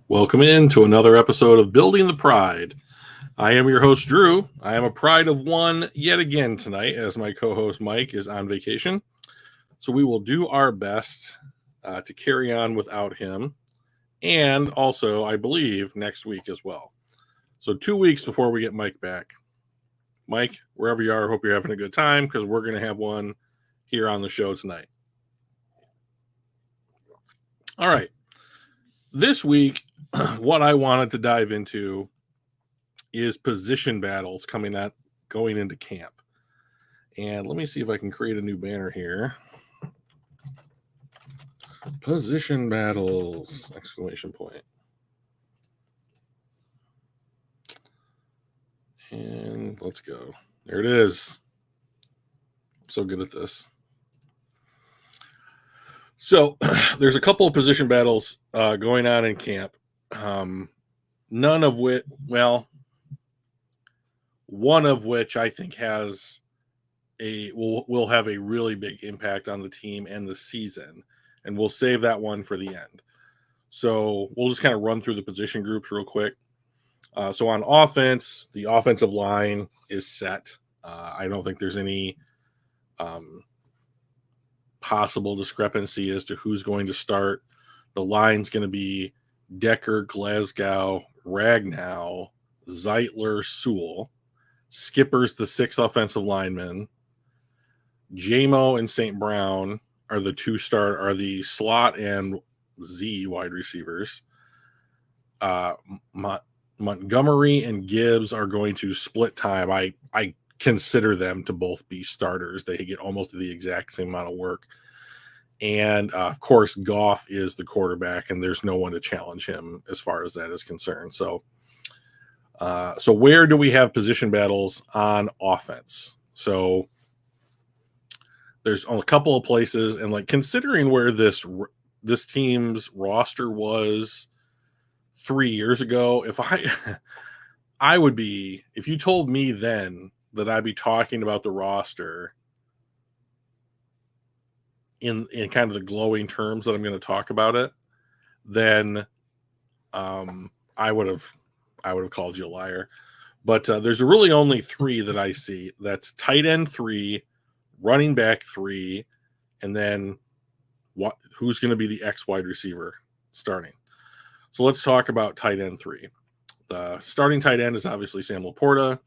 Welcome in to another episode of Building the Pride. I am your host, Drew. I am a pride of one yet again tonight, as my co host Mike is on vacation. So we will do our best to carry on without him, and also, I believe, next week as well. So 2 weeks before we get Mike back. Mike, wherever you are, hope you're having a good time because we're going to have one here on the show tonight. All right. This week, what I wanted to dive into is position battles going into camp. And let me see if I can create a new banner here. Position battles! Exclamation point. And let's go. There it is. I'm so good at this. So there's a couple of position battles going on in camp. None of which, well, one of which I think will have a really big impact on the team and the season, and we'll save that one for the end. So we'll just kind of run through the position groups real quick. So on offense, the offensive line is set. I don't think there's any possible discrepancy as to who's going to start. The line's going to be Decker, Glasgow, Ragnow, Zeitler, Sewell. Skipper's the sixth offensive lineman. JMO and St. Brown are the slot and Z wide receivers. Montgomery and Gibbs are going to split time. I consider them to both be starters. They get almost the exact same amount of work. And of course, Goff is the quarterback, and there's no one to challenge him as far as that is concerned. So where do we have position battles on offense? So there's a couple of places, and like considering where this team's roster was 3 years ago, if you told me then that I'd be talking about the roster in kind of the glowing terms that I'm going to talk about it, then I would have called you a liar. But there's really only three that I see. That's tight end 3, running back 3, and then who's going to be the X wide receiver starting. So let's talk about tight end 3. The starting tight end is obviously Sam Laporta.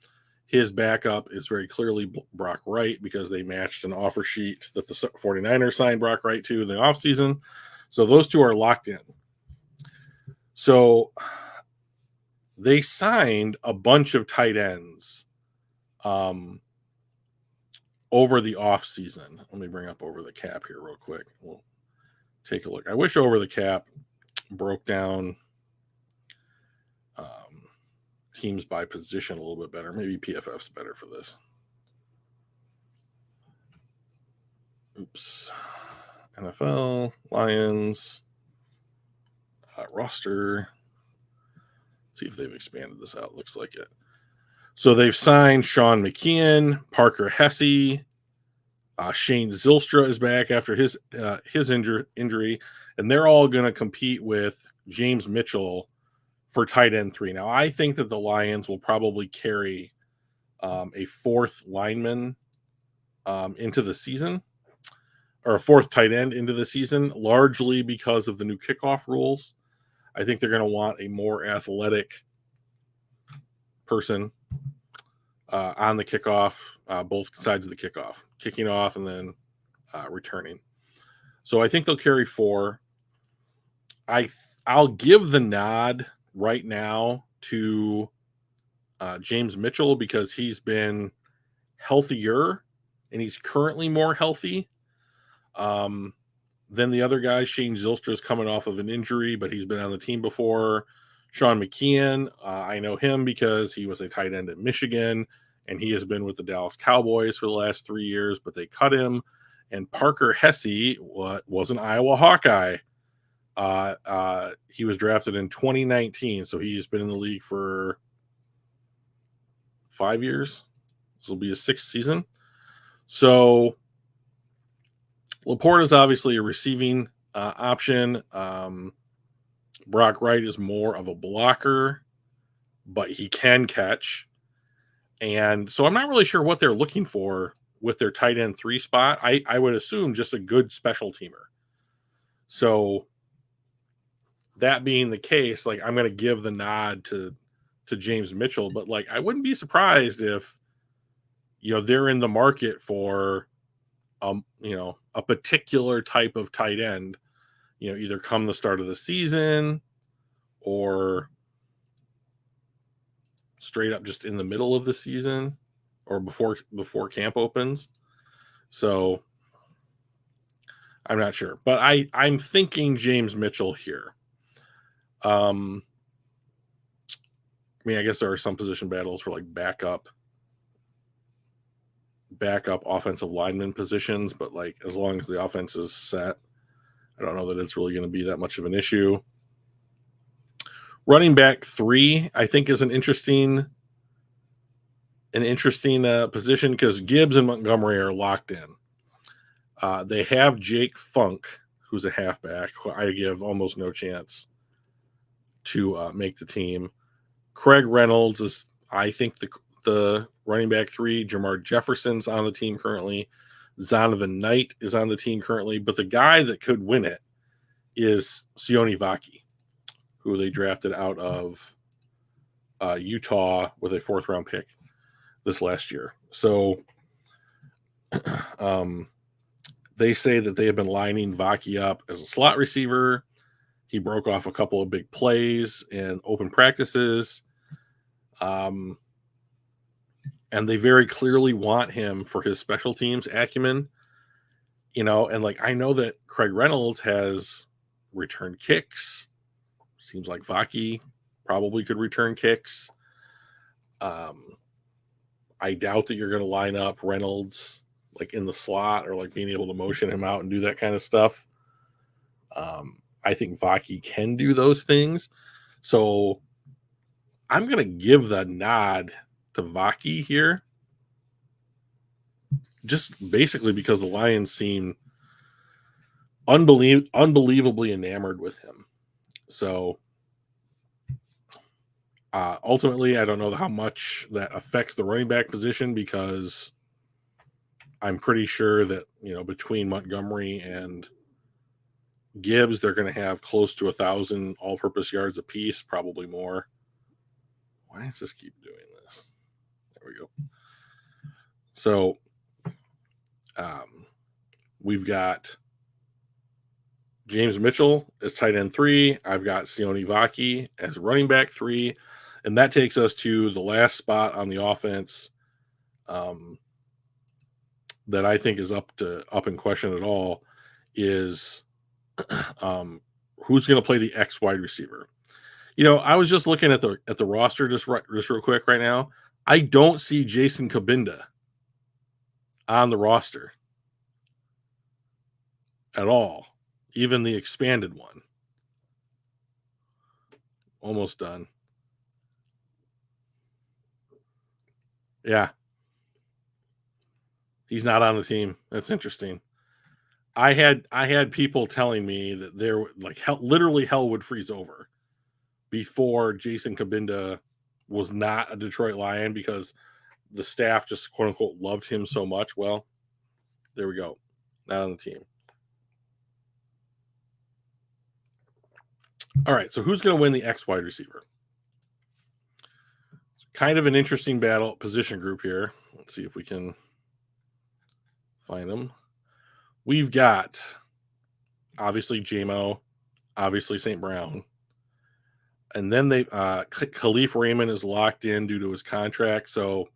His backup is very clearly Brock Wright because they matched an offer sheet that the 49ers signed Brock Wright to in the offseason. So those two are locked in. So they signed a bunch of tight ends over the offseason. Let me bring up Over the Cap here real quick. We'll take a look. I wish Over the Cap broke down teams by position a little bit better. Maybe PFF's better for this. Oops. NFL, Lions, roster. Let's see if they've expanded this out. Looks like it. So they've signed Sean McKeon, Parker Hesse, Shane Zylstra is back after his injury, and they're all going to compete with James Mitchell for tight end 3. Now, I think that the Lions will probably carry a fourth lineman into the season, or a fourth tight end into the season, largely because of the new kickoff rules. I think they're going to want a more athletic person on the kickoff, both sides of the kickoff, kicking off and then returning. So I think they'll carry 4. I'll give the nod right now to James Mitchell because he's been healthier and he's currently more healthy than the other guy. Shane Zylstra is coming off of an injury, but he's been on the team before. Sean McKeon, I know him because he was a tight end at Michigan, and he has been with the Dallas Cowboys for the last 3 years, but they cut him. And Parker Hesse was an Iowa Hawkeye. He was drafted in 2019, so he's been in the league for 5 years. This will be his 6th season. So Laporta is obviously a receiving option. Brock Wright is more of a blocker, but he can catch. And so I'm not really sure what they're looking for with their tight end 3 spot. I would assume just a good special teamer. So that being the case, like, I'm going to give the nod to James Mitchell, but like, I wouldn't be surprised if, they're in the market for, a particular type of tight end, either come the start of the season or straight up just in the middle of the season or before camp opens. So I'm not sure, but I'm thinking James Mitchell here. I mean, I guess there are some position battles for like backup offensive lineman positions, but like, as long as the offense is set, I don't know that it's really going to be that much of an issue. Running back 3, I think, is an interesting position because Gibbs and Montgomery are locked in. They have Jake Funk, who's a halfback, who I give almost no chance to make the team. Craig Reynolds is, I think, the running back 3. Jamar Jefferson's on the team currently. Zonovan Knight is on the team currently. But the guy that could win it is Sione Vaki, who they drafted out of Utah with a 4th-round pick this last year. So they say that they have been lining Vaki up as a slot receiver. He broke off a couple of big plays in open practices. And they very clearly want him for his special teams acumen, and like, I know that Craig Reynolds has returned kicks. Seems like Vaki probably could return kicks. I doubt that you're going to line up Reynolds like in the slot or like being able to motion him out and do that kind of stuff. I think Vaki can do those things. So I'm going to give the nod to Vaki here, just basically because the Lions seem unbelievably enamored with him. So ultimately, I don't know how much that affects the running back position, because I'm pretty sure that, between Montgomery and Gibbs, they're going to have close to 1,000 all-purpose yards apiece, probably more. Why does this keep doing this? There we go. So we've got James Mitchell as tight end 3. I've got Sione Vaki as running back 3. And that takes us to the last spot on the offense that I think is up in question at all is who's going to play the X wide receiver. I was just looking at the roster just real quick right now. I don't see Jason Cabinda on the roster at all, even the expanded one. Almost done. Yeah. He's not on the team. That's interesting. I had people telling me that there, like, literally hell would freeze over before Jason Cabinda was not a Detroit Lion because the staff just, quote unquote, loved him so much. Well, there we go. Not on the team. All right. So who's going to win the X wide receiver? Kind of an interesting battle position group here. Let's see if we can find them. We've got obviously JMO, obviously St. Brown. And then Khalif Raymond is locked in due to his contract. So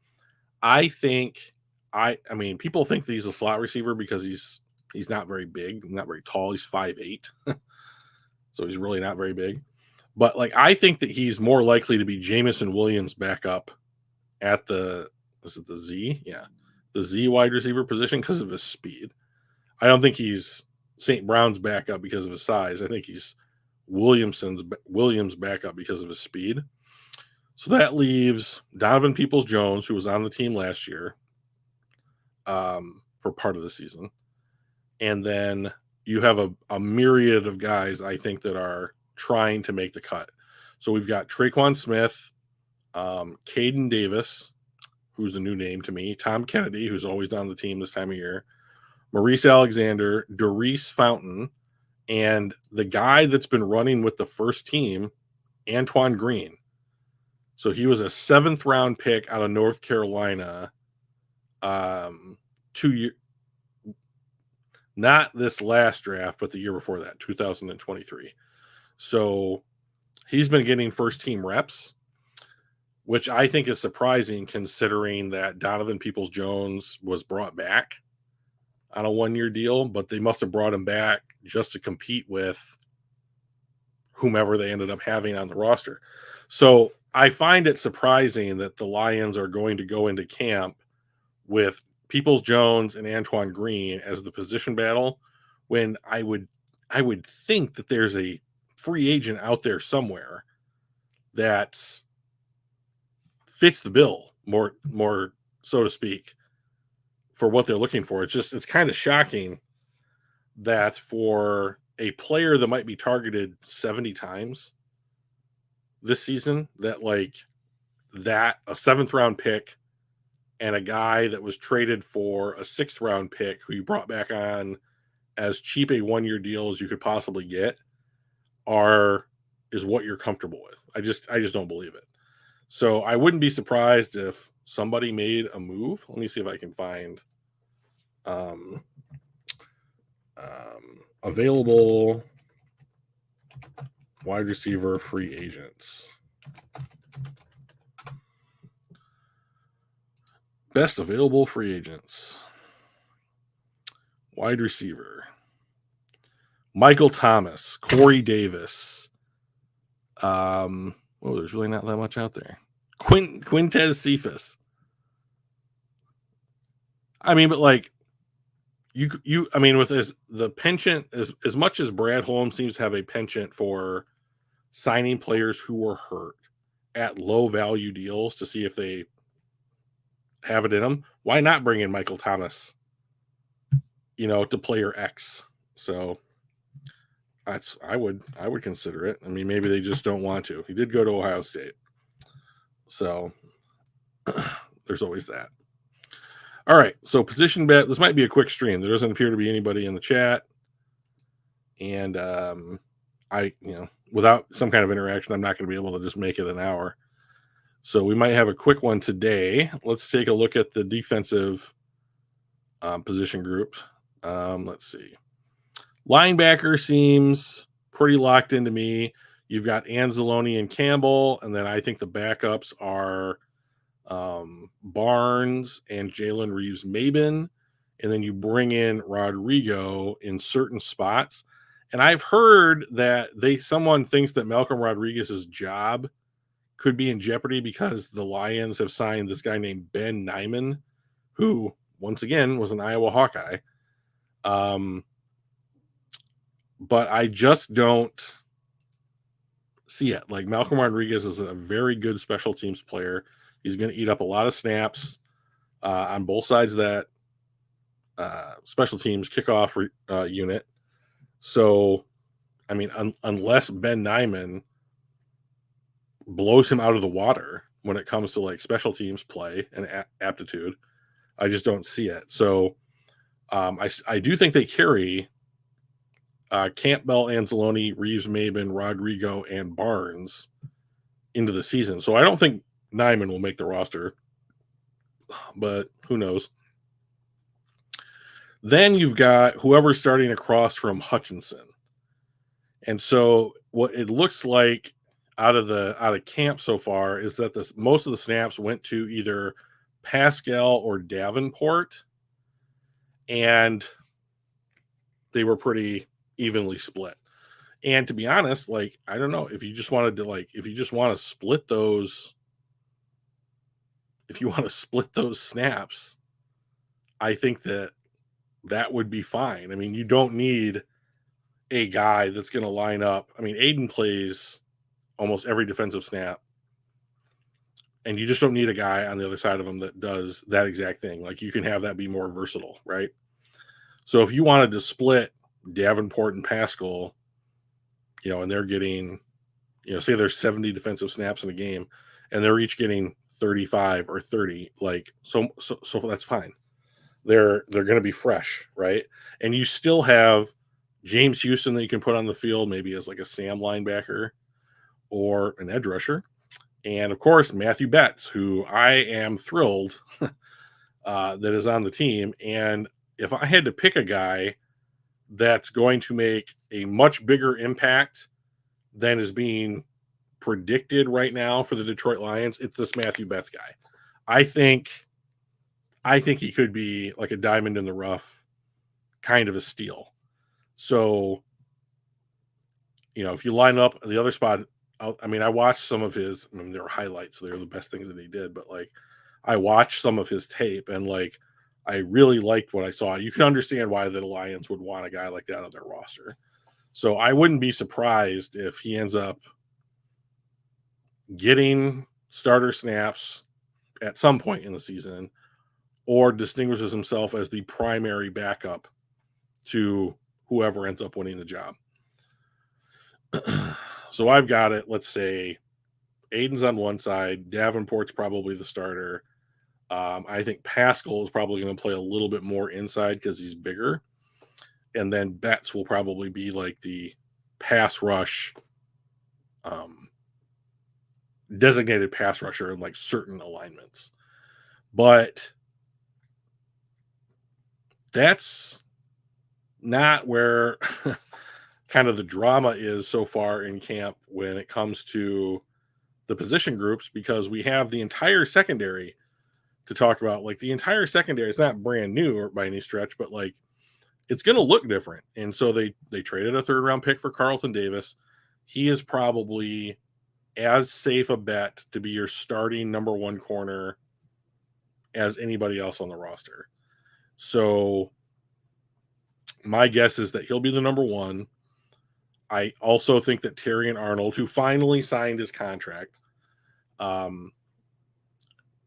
I think I mean, people think that he's a slot receiver because he's not very big, not very tall. He's 5'8". So he's really not very big. But like, I think that he's more likely to be Jameson Williams backup at the Z? Yeah. The Z wide receiver position because of his speed. I don't think he's St. Brown's backup because of his size. I think he's Williams backup because of his speed. So that leaves Donovan Peoples-Jones, who was on the team last year for part of the season. And then you have a myriad of guys, I think, that are trying to make the cut. So we've got Traquan Smith, Caden Davis, who's a new name to me, Tom Kennedy, who's always on the team this time of year, Maurice Alexander, Doris Fountain, and the guy that's been running with the first team, Antoine Green. So he was a 7th round pick out of North Carolina 2 years, not this last draft, but the year before that, 2023. So he's been getting first team reps, which I think is surprising considering that Donovan Peoples-Jones was brought back on a 1-year deal, but they must have brought him back just to compete with whomever they ended up having on the roster. So I find it surprising that the Lions are going to go into camp with Peoples-Jones and Antoine Green as the position battle, when I would think that there's a free agent out there somewhere that fits the bill more so to speak for what they're looking for. It's kind of shocking that for a player that might be targeted 70 times this season, that a 7th round pick and a guy that was traded for a 6th round pick who you brought back on as cheap a 1-year deal as you could possibly get is what you're comfortable with. I just don't believe it. So I wouldn't be surprised if somebody made a move. Let me see if I can find available wide receiver free agents. Best available free agents. Wide receiver. Michael Thomas, Corey Davis. There's really not that much out there. Quintez Cephas. I mean, but with the penchant, as much as Brad Holmes seems to have a penchant for signing players who were hurt at low value deals to see if they have it in them, why not bring in Michael Thomas, to player X? So I would consider it. I mean, maybe they just don't want to. He did go to Ohio State. So there's always that. All right. So position bet. This might be a quick stream. There doesn't appear to be anybody in the chat. And without some kind of interaction, I'm not going to be able to just make it an hour. So we might have a quick one today. Let's take a look at the defensive position groups. Let's see. Linebacker seems pretty locked into me. You've got Anzalone and Campbell, and then I think the backups are Barnes and Jalen Reeves-Maybin, and then you bring in Rodrigo in certain spots. And I've heard that someone thinks that Malcolm Rodriguez's job could be in jeopardy because the Lions have signed this guy named Ben Nyman, who, once again, was an Iowa Hawkeye. But I just don't see it. Like, Malcolm Rodriguez is a very good special teams player. He's going to eat up a lot of snaps on both sides of that special teams kickoff unit. So, I mean, unless Ben Nyman blows him out of the water when it comes to special teams play and aptitude, I just don't see it. So, I do think they carry Campbell, Anzalone, Reeves-Maybin, Rodrigo, and Barnes into the season. So I don't think Nyman will make the roster, but who knows? Then you've got whoever's starting across from Hutchinson. And so what it looks like out of camp so far is that most of the snaps went to either Pascal or Davenport, and they were pretty evenly split. And to be honest, I don't know if you just wanted to if you just want to split those, if you want to split those snaps, I think that would be fine. I mean, you don't need a guy that's going to line up. I mean, Aiden plays almost every defensive snap, and you just don't need a guy on the other side of him that does that exact thing. You can have that be more versatile, right? So if you wanted to split Davenport and Pascal, and they're getting, say there's 70 defensive snaps in a game, and they're each getting 35 or 30, like so that's fine. They're going to be fresh, right? And you still have James Houston that you can put on the field, maybe as like a Sam linebacker or an edge rusher. And of course, Matthew Betts, who I am thrilled that is on the team. And if I had to pick a guy that's going to make a much bigger impact than is being predicted right now for the Detroit Lions, it's this Matthew Betts guy. I think he could be like a diamond in the rough, kind of a steal. So, if you line up the other spot, I watched some of his, there were highlights, so they were the best things that he did, but like I watched some of his tape and like I really liked what I saw. You can understand why the Lions would want a guy like that on their roster. So I wouldn't be surprised if he ends up getting starter snaps at some point in the season or distinguishes himself as the primary backup to whoever ends up winning the job. So I've got it. Let's say Aiden's on one side. Davenport's probably the starter. I think Pascal is probably going to play a little bit more inside because he's bigger. And then Betts will probably be like the pass rush, designated pass rusher in like certain alignments. But that's not where kind of the drama is so far in camp when it comes to the position groups, because we have the entire secondary to talk about. Like the entire secondary is not brand new or by any stretch, but like it's going to look different. And so they traded a 3rd round pick for Carlton Davis. He is probably as safe a bet to be your starting number 1 corner as anybody else on the roster. So my guess is that he'll be the number 1. I also think that Terrion Arnold, who finally signed his contract,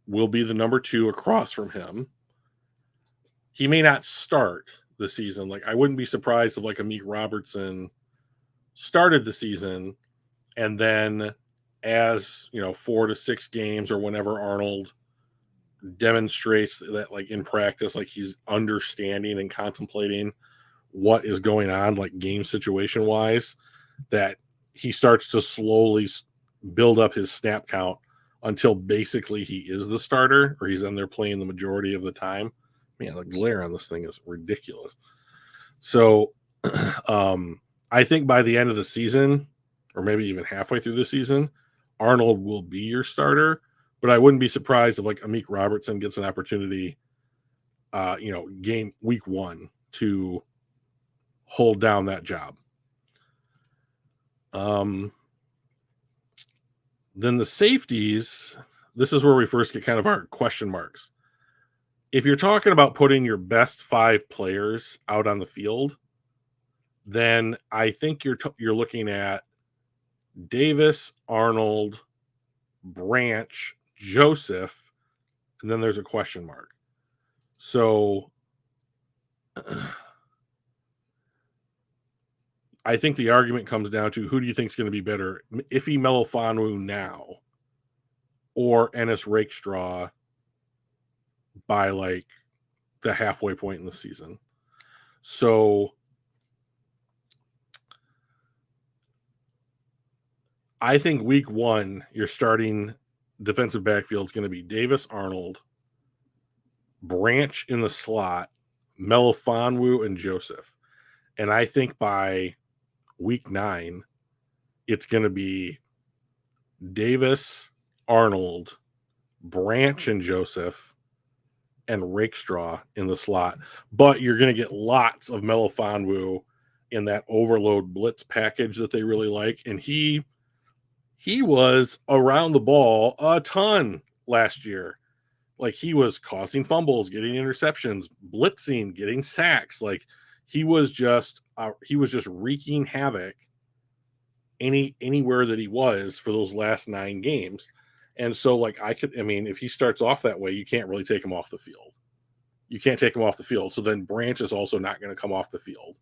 will be the number 2 across from him. He may not start the season. Like I wouldn't be surprised if like Amik Robertson started the season and then as 4 to 6 games or whenever Arnold demonstrates that like in practice, like he's understanding and contemplating what is going on, like game situation wise, that he starts to slowly build up his snap count until basically he is the starter or he's in there playing the majority of the time. Man, the glare on this thing is ridiculous. So I think by the end of the season, or maybe even halfway through the season, Arnold will be your starter. But I wouldn't be surprised if like Amik Robertson gets an opportunity, game week 1 to hold down that job. Then the safeties, this is where we first get kind of our question marks. If you're talking about putting your best 5 players out on the field, then I think you're looking at Davis, Arnold, Branch, Joseph, and then there's a question mark. So I think the argument comes down to who do you think is going to be better, Ife Melifonwu now or Ennis Rakestraw by like the halfway point in the season. So I think week 1, your starting defensive backfield is going to be Davis, Arnold, Branch in the slot, Melifonwu, and Joseph. And I think by week 9, it's going to be Davis, Arnold, Branch, and Joseph, and Rakestraw in the slot. But you're going to get lots of Melifonwu in that overload blitz package that they really like. And he was around the ball a ton last year. Like he was causing fumbles, getting interceptions, blitzing, getting sacks. Like he was just wreaking havoc anywhere that he was for those last 9 games. And so like if he starts off that way, you can't really take him off the field. You can't take him off the field. So then Branch is also not going to come off the field,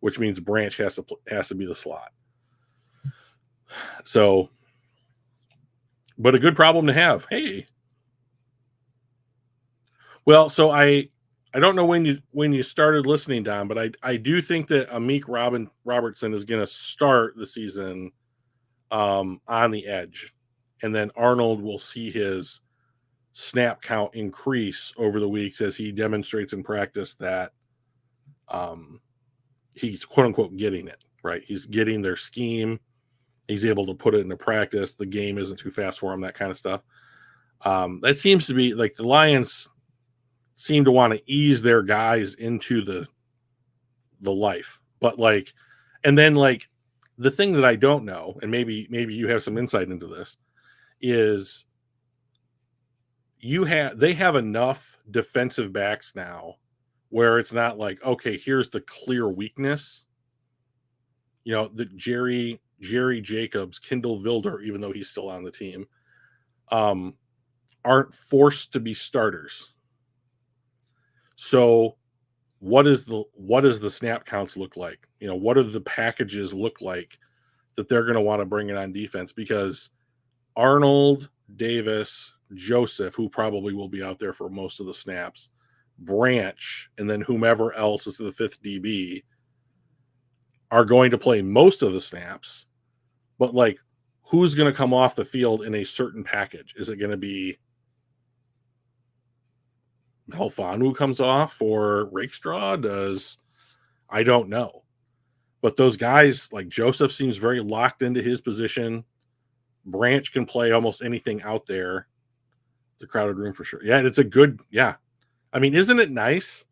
which means Branch has to be the slot. So, but a good problem to have. Hey, well, so I don't know when you started listening, Don, but I do think that Robertson is going to start the season on the edge, and then Arnold will see his snap count increase over the weeks as he demonstrates in practice that um, he's quote unquote getting it right. He's getting their scheme. He's able to put it into practice. The game isn't too fast for him. That kind of stuff. That seems to be like the Lions seem to want to ease their guys into the life, but like, and then like the thing that I don't know, and maybe you have some insight into this, is they have enough defensive backs now where it's not like, okay, here's the clear weakness. You know, the Jerry Jacobs, Kindle Vilder, even though he's still on the team, aren't forced to be starters. So what does the snap counts look like? You know, what do the packages look like that they're going to want to bring it on defense? Because Arnold, Davis, Joseph, who probably will be out there for most of the snaps, Branch, and then whomever else is the fifth DB are going to play most of the snaps. But like, who's going to come off the field in a certain package? Is it going to be Helfanu comes off or Rakestraw? I don't know. But those guys, like Joseph seems very locked into his position. Branch can play almost anything out there. It's a crowded room for sure. Yeah, and it's a good, yeah. I mean, isn't it nice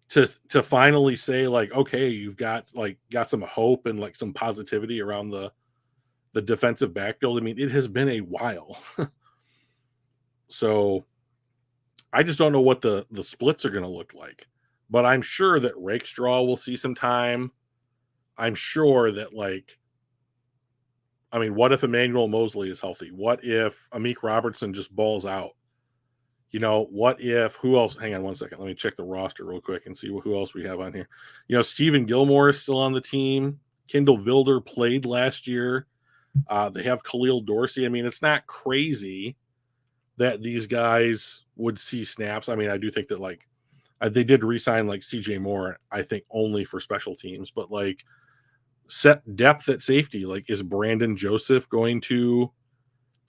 to finally say, like, okay, you've got some hope and like some positivity around the defensive backfield? I mean, it has been a while. So I just don't know what the splits are going to look like. But I'm sure that Rakestraw will see some time. I'm sure that, like, I mean, what if Emmanuel Mosley is healthy? What if Amik Robertson just balls out? You know, what if who else? Hang on one second. Let me check the roster real quick and see who else we have on here. You know, Stephen Gilmore is still on the team. Kindle Vilder played last year. They have Khalil Dorsey. I mean, it's not crazy that these guys would see snaps. I mean, I do think that like they did re-sign like CJ Moore, I think only for special teams, but like set depth at safety. Like, is Brandon Joseph going to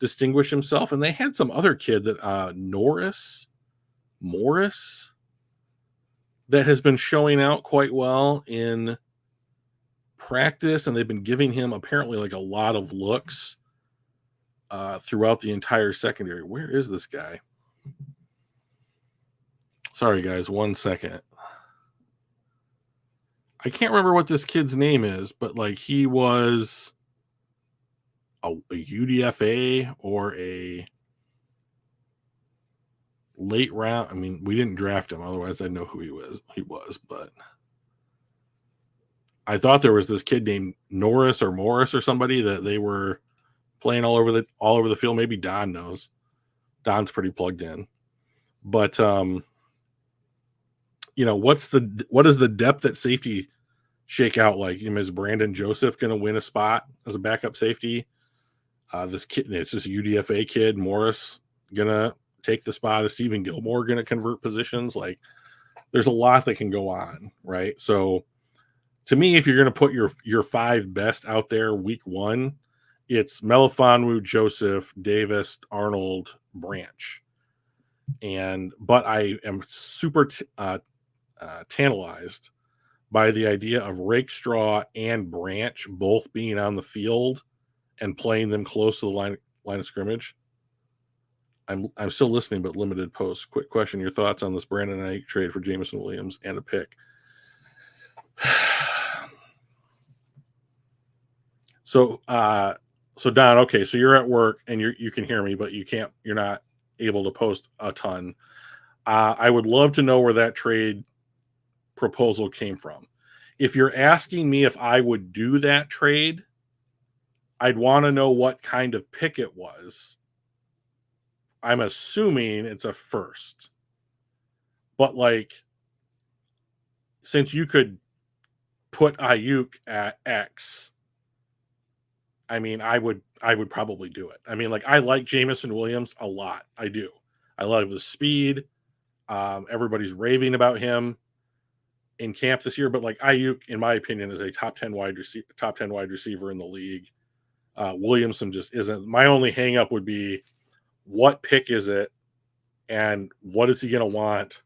distinguish himself? And they had some other kid that Morris that has been showing out quite well in practice, and they've been giving him apparently like a lot of looks throughout the entire secondary. Where is this guy? Sorry, guys, 1 second. I can't remember what this kid's name is, but like he was a UDFA or a late round. I mean, we didn't draft him, otherwise I'd know who he was, but I thought there was this kid named Norris or Morris or somebody that they were playing all over the field. Maybe Don knows. Don's pretty plugged in. But you know, what is the depth at safety shake out like? You know, is Brandon Joseph going to win a spot as a backup safety? This kid, it's this UDFA kid, Morris, gonna take the spot of Stephen Gilmore, gonna convert positions. Like, there's a lot that can go on, right? So, to me, if you're gonna put your five best out there week one, it's Melifonwu, Joseph, Davis, Arnold, Branch. But I am super tantalized by the idea of Rakestraw and Branch both being on the field and playing them close to the line of scrimmage. I'm still listening, but limited posts. Quick question: your thoughts on this Brandon Ayuk trade for Jameson Williams and a pick? So Don, okay, so you're at work and you can hear me, but you're not able to post a ton. I would love to know where that trade proposal came from. If you're asking me if I would do that trade, I'd want to know what kind of pick it was. I'm assuming it's a first. But like, since you could put Ayuk at X I mean, I would probably do it. I mean, like I like Jamison Williams a lot. I do. I love his speed. Everybody's raving about him in camp this year, but like Ayuk, in my opinion, is a top 10 wide receiver in the league. Williamson just isn't. My only hangup would be what pick is it, and what is he going to want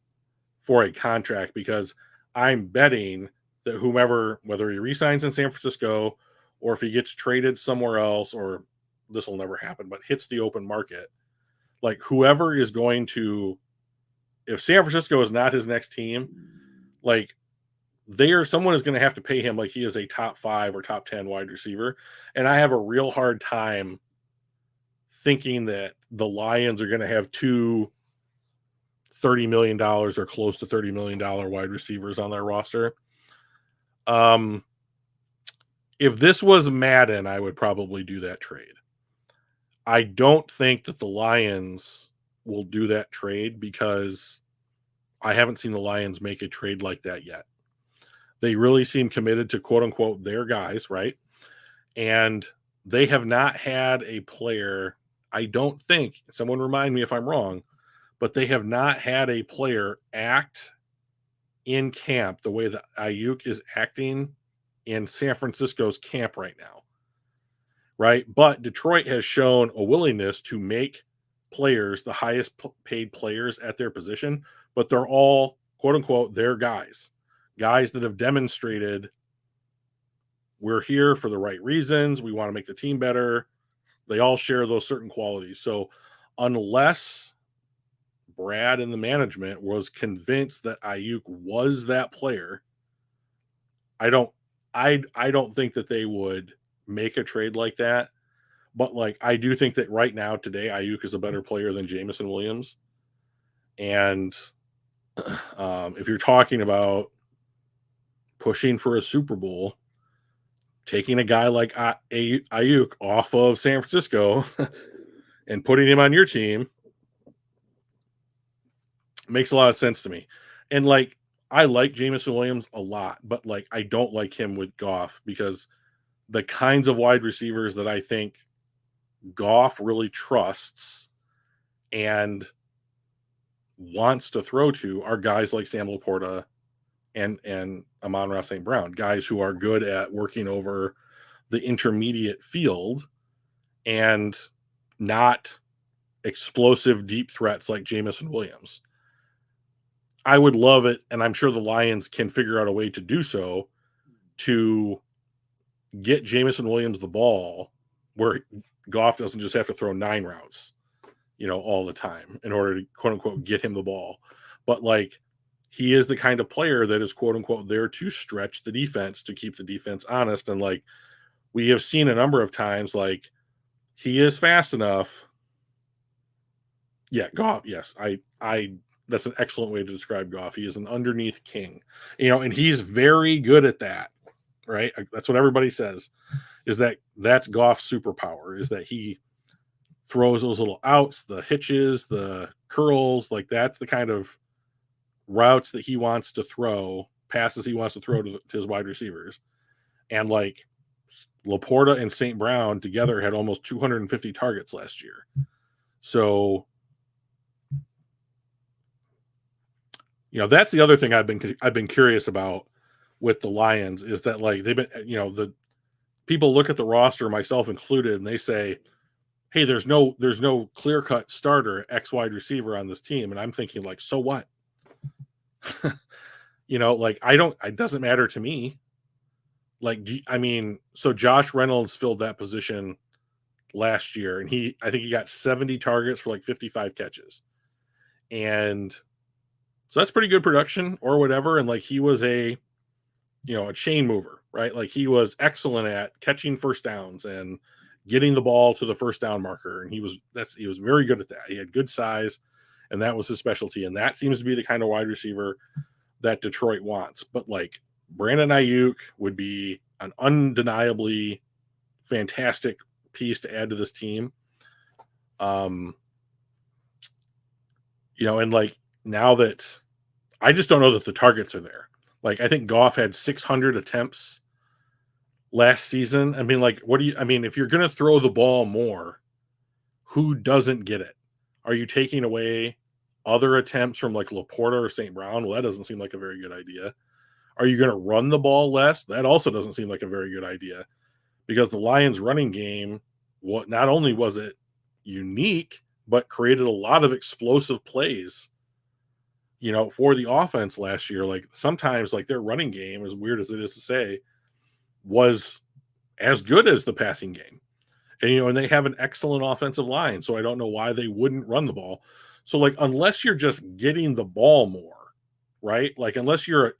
for a contract? Because I'm betting that whomever, whether he resigns in San Francisco or if he gets traded somewhere else, or this will never happen, but hits the open market, like whoever is going to, if San Francisco is not his next team, like someone is going to have to pay him like he is a top 5 or top 10 wide receiver. And I have a real hard time thinking that the Lions are going to have two $30 million or close to $30 million wide receivers on their roster. If this was Madden, I would probably do that trade. I don't think that the Lions will do that trade because I haven't seen the Lions make a trade like that yet. They really seem committed to quote unquote their guys, right? And they have not had a player, I don't think, someone remind me if I'm wrong, but they have not had a player act in camp the way that Ayuk is acting in San Francisco's camp right now. Right? But Detroit has shown a willingness to make players the highest paid players at their position, but they're all quote unquote their guys that have demonstrated we're here for the right reasons. We want to make the team better. They all share those certain qualities. So unless Brad and the management was convinced that Ayuk was that player, I don't think that they would make a trade like that. But like I do think that right now today Ayuk is a better player than Jamison Williams. And if you're talking about pushing for a Super Bowl, taking a guy like Ayuk off of San Francisco and putting him on your team makes a lot of sense to me. And like I like Jamison Williams a lot, but like I don't like him with Goff because the kinds of wide receivers that I think Goff really trusts and wants to throw to are guys like Sam Laporta and Amon-Ra St. Brown, guys who are good at working over the intermediate field and not explosive deep threats like Jamison Williams. I would love it, and I'm sure the Lions can figure out a way to do so, to get Jamison Williams the ball where Goff doesn't just have to throw 9 routes, all the time in order to quote unquote get him the ball. But like he is the kind of player that is quote unquote there to stretch the defense, to keep the defense honest. And like we have seen a number of times, like he is fast enough. Yeah, Goff. Yes, I that's an excellent way to describe Goff. He is an underneath king, and he's very good at that. Right? That's what everybody says. Is that's Goff's superpower? Is that he throws those little outs, the hitches, the curls, like that's the kind of routes that he wants to throw, passes he wants to throw to his wide receivers. And like Laporta and St. Brown together had almost 250 targets last year. So, that's the other thing I've been curious about with the Lions is that like they've been, the people look at the roster, myself included, and they say, hey, there's no clear-cut starter X wide receiver on this team. And I'm thinking like, so what? Like it doesn't matter to me. Like, so Josh Reynolds filled that position last year and I think he got 70 targets for like 55 catches. And so that's pretty good production or whatever. And like, he was a chain mover, right? Like he was excellent at catching first downs and getting the ball to the first down marker. And he was very good at that. He had good size and that was his specialty. And that seems to be the kind of wide receiver that Detroit wants. But like Brandon Ayuk would be an undeniably fantastic piece to add to this team. And like now that I just don't know that the targets are there. Like I think Goff had 600 attempts last season. I mean, like, if you're going to throw the ball more, who doesn't get it? Are you taking away other attempts from like Laporta or St. Brown? Well, that doesn't seem like a very good idea. Are you going to run the ball less? That also doesn't seem like a very good idea, because the Lions running game, what not only was it unique, but created a lot of explosive plays, for the offense last year. Like sometimes like their running game, as weird as it is to say, was as good as the passing game. And they have an excellent offensive line, so I don't know why they wouldn't run the ball. So like unless you're just getting the ball more, right? Like unless you're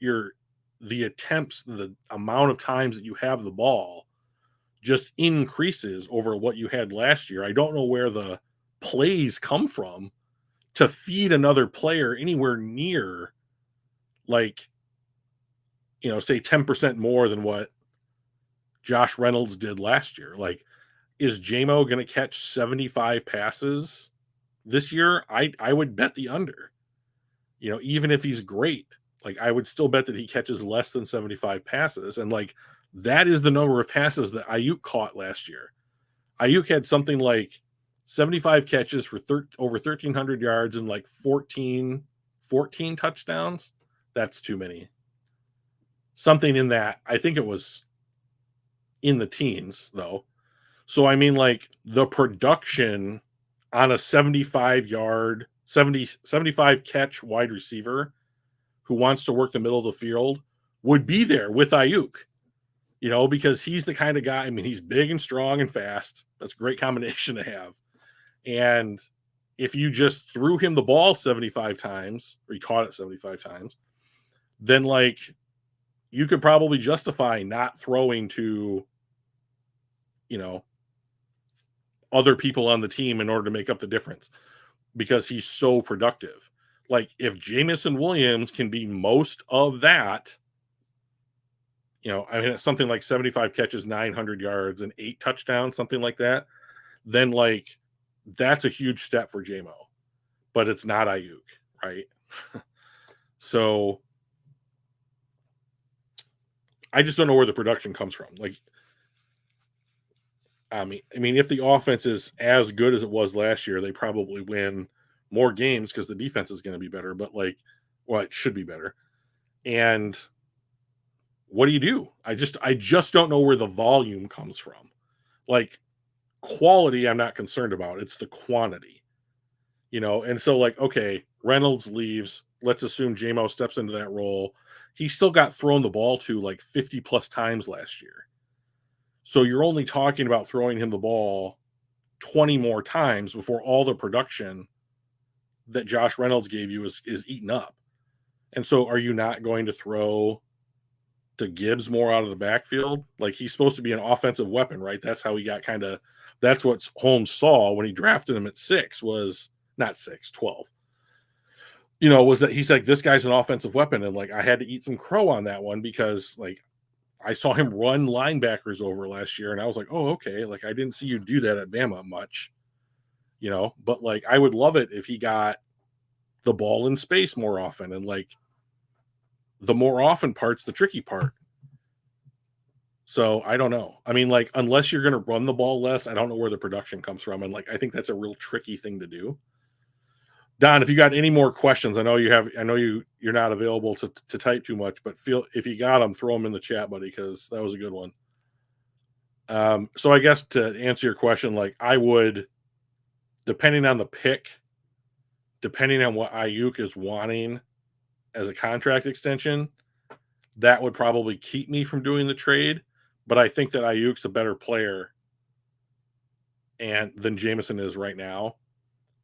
the attempts, the amount of times that you have the ball just increases over what you had last year. I don't know where the plays come from to feed another player anywhere near, like, say 10% more than what Josh Reynolds did last year. Like, is JMO going to catch 75 passes this year? I would bet the under. Even if he's great, like I would still bet that he catches less than 75 passes. And like that is the number of passes that Ayuk caught last year. Ayuk had something like 75 catches for over 1,300 yards and like 14 touchdowns. That's too many. Something in that. I think it was in the teens, though. So, I mean, like the production on a 75 catch wide receiver who wants to work the middle of the field would be there with Ayuk. Because he's the kind of guy, I mean, he's big and strong and fast. That's a great combination to have. And if you just threw him the ball 75 times, or he caught it 75 times, then like you could probably justify not throwing to, other people on the team in order to make up the difference, because he's so productive. Like if Jameson Williams can be most of that, I mean, it's something like 75 catches, 900 yards, and 8 touchdowns, something like that, then like that's a huge step for JMO. But it's not Ayuk, right? So I just don't know where the production comes from. Like, I mean, if the offense is as good as it was last year, they probably win more games because the defense is going to be better. But like, well, it should be better. And what do you do? I just don't know where the volume comes from. Like quality, I'm not concerned about. It's the quantity, And so like, okay, Reynolds leaves. Let's assume JMO steps into that role. He still got thrown the ball to like 50 plus times last year. So you're only talking about throwing him the ball 20 more times before all the production that Josh Reynolds gave you is eaten up. And so are you not going to throw to Gibbs more out of the backfield? Like he's supposed to be an offensive weapon, right? That's how he got that's what Holmes saw when he drafted him at 6, was not 6, 12. Was that he's like, this guy's an offensive weapon. And like I had to eat some crow on that one, because like I saw him run linebackers over last year and I was like, oh, okay. Like I didn't see you do that at Bama much, but like I would love it if he got the ball in space more often. And like the more often part's the tricky part. So I don't know. I mean, like, unless you're going to run the ball less, I don't know where the production comes from. And like, I think that's a real tricky thing to do. Don, if you got any more questions, I know you're not available to type too much, but if you got them, throw them in the chat, buddy, because that was a good one. So I guess to answer your question, like I would, depending on the pick, depending on what Ayuk is wanting as a contract extension, that would probably keep me from doing the trade. But I think that Ayuk's a better player than Jameson is right now.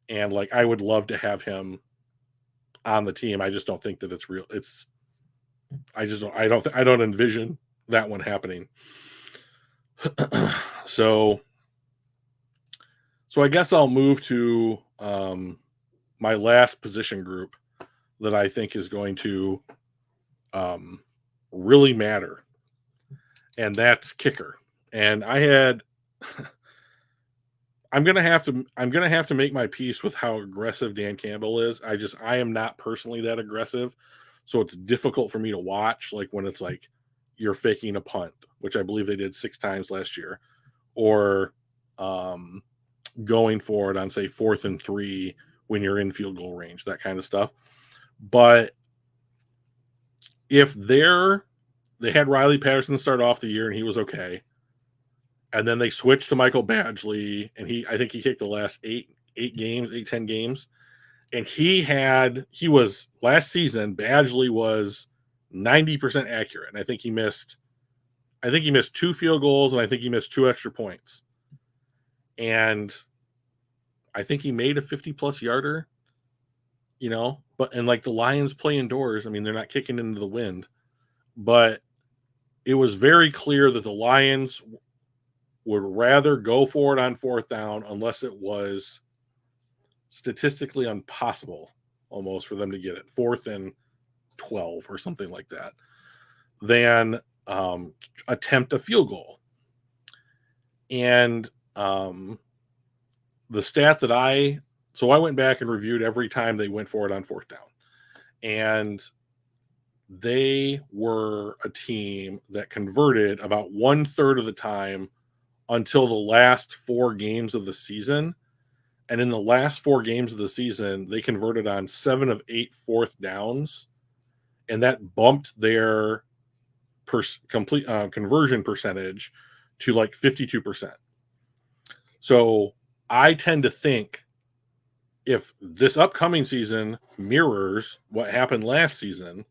And like I would love to have him on the team. I just don't think that it's real. I don't envision that one happening. So I guess I'll move to my last position group that I think is going to really matter, and that's kicker. And I'm gonna have to make my peace with how aggressive Dan Campbell is. I am not personally that aggressive, so it's difficult for me to watch. Like when it's like you're faking a punt, which I believe they did 6 times last year, or going for it on, say, 4th and 3 when you're in field goal range, that kind of stuff. But if they had Riley Patterson start off the year and he was okay, and then they switched to Michael Badgley, and I think he kicked the last 10 games, and he was last season, Badgley was 90% accurate, and I think he missed 2 field goals, and I think he missed 2 extra points, and I think he made a 50+ yarder, but like the Lions play indoors, I mean, they're not kicking into the wind, but it was very clear that the Lions would rather go for it on 4th down unless it was statistically impossible almost for them to get it, 4th and 12 or something like that, than attempt a field goal. And the stat that I went back and reviewed every time they went for it on 4th down, and they were a team that converted about 1/3 of the time until the last 4 games of the season. And in the last 4 games of the season, they converted on 7 of 8 4th downs, and that bumped their complete conversion percentage to like 52%. So I tend to think if this upcoming season mirrors what happened last season,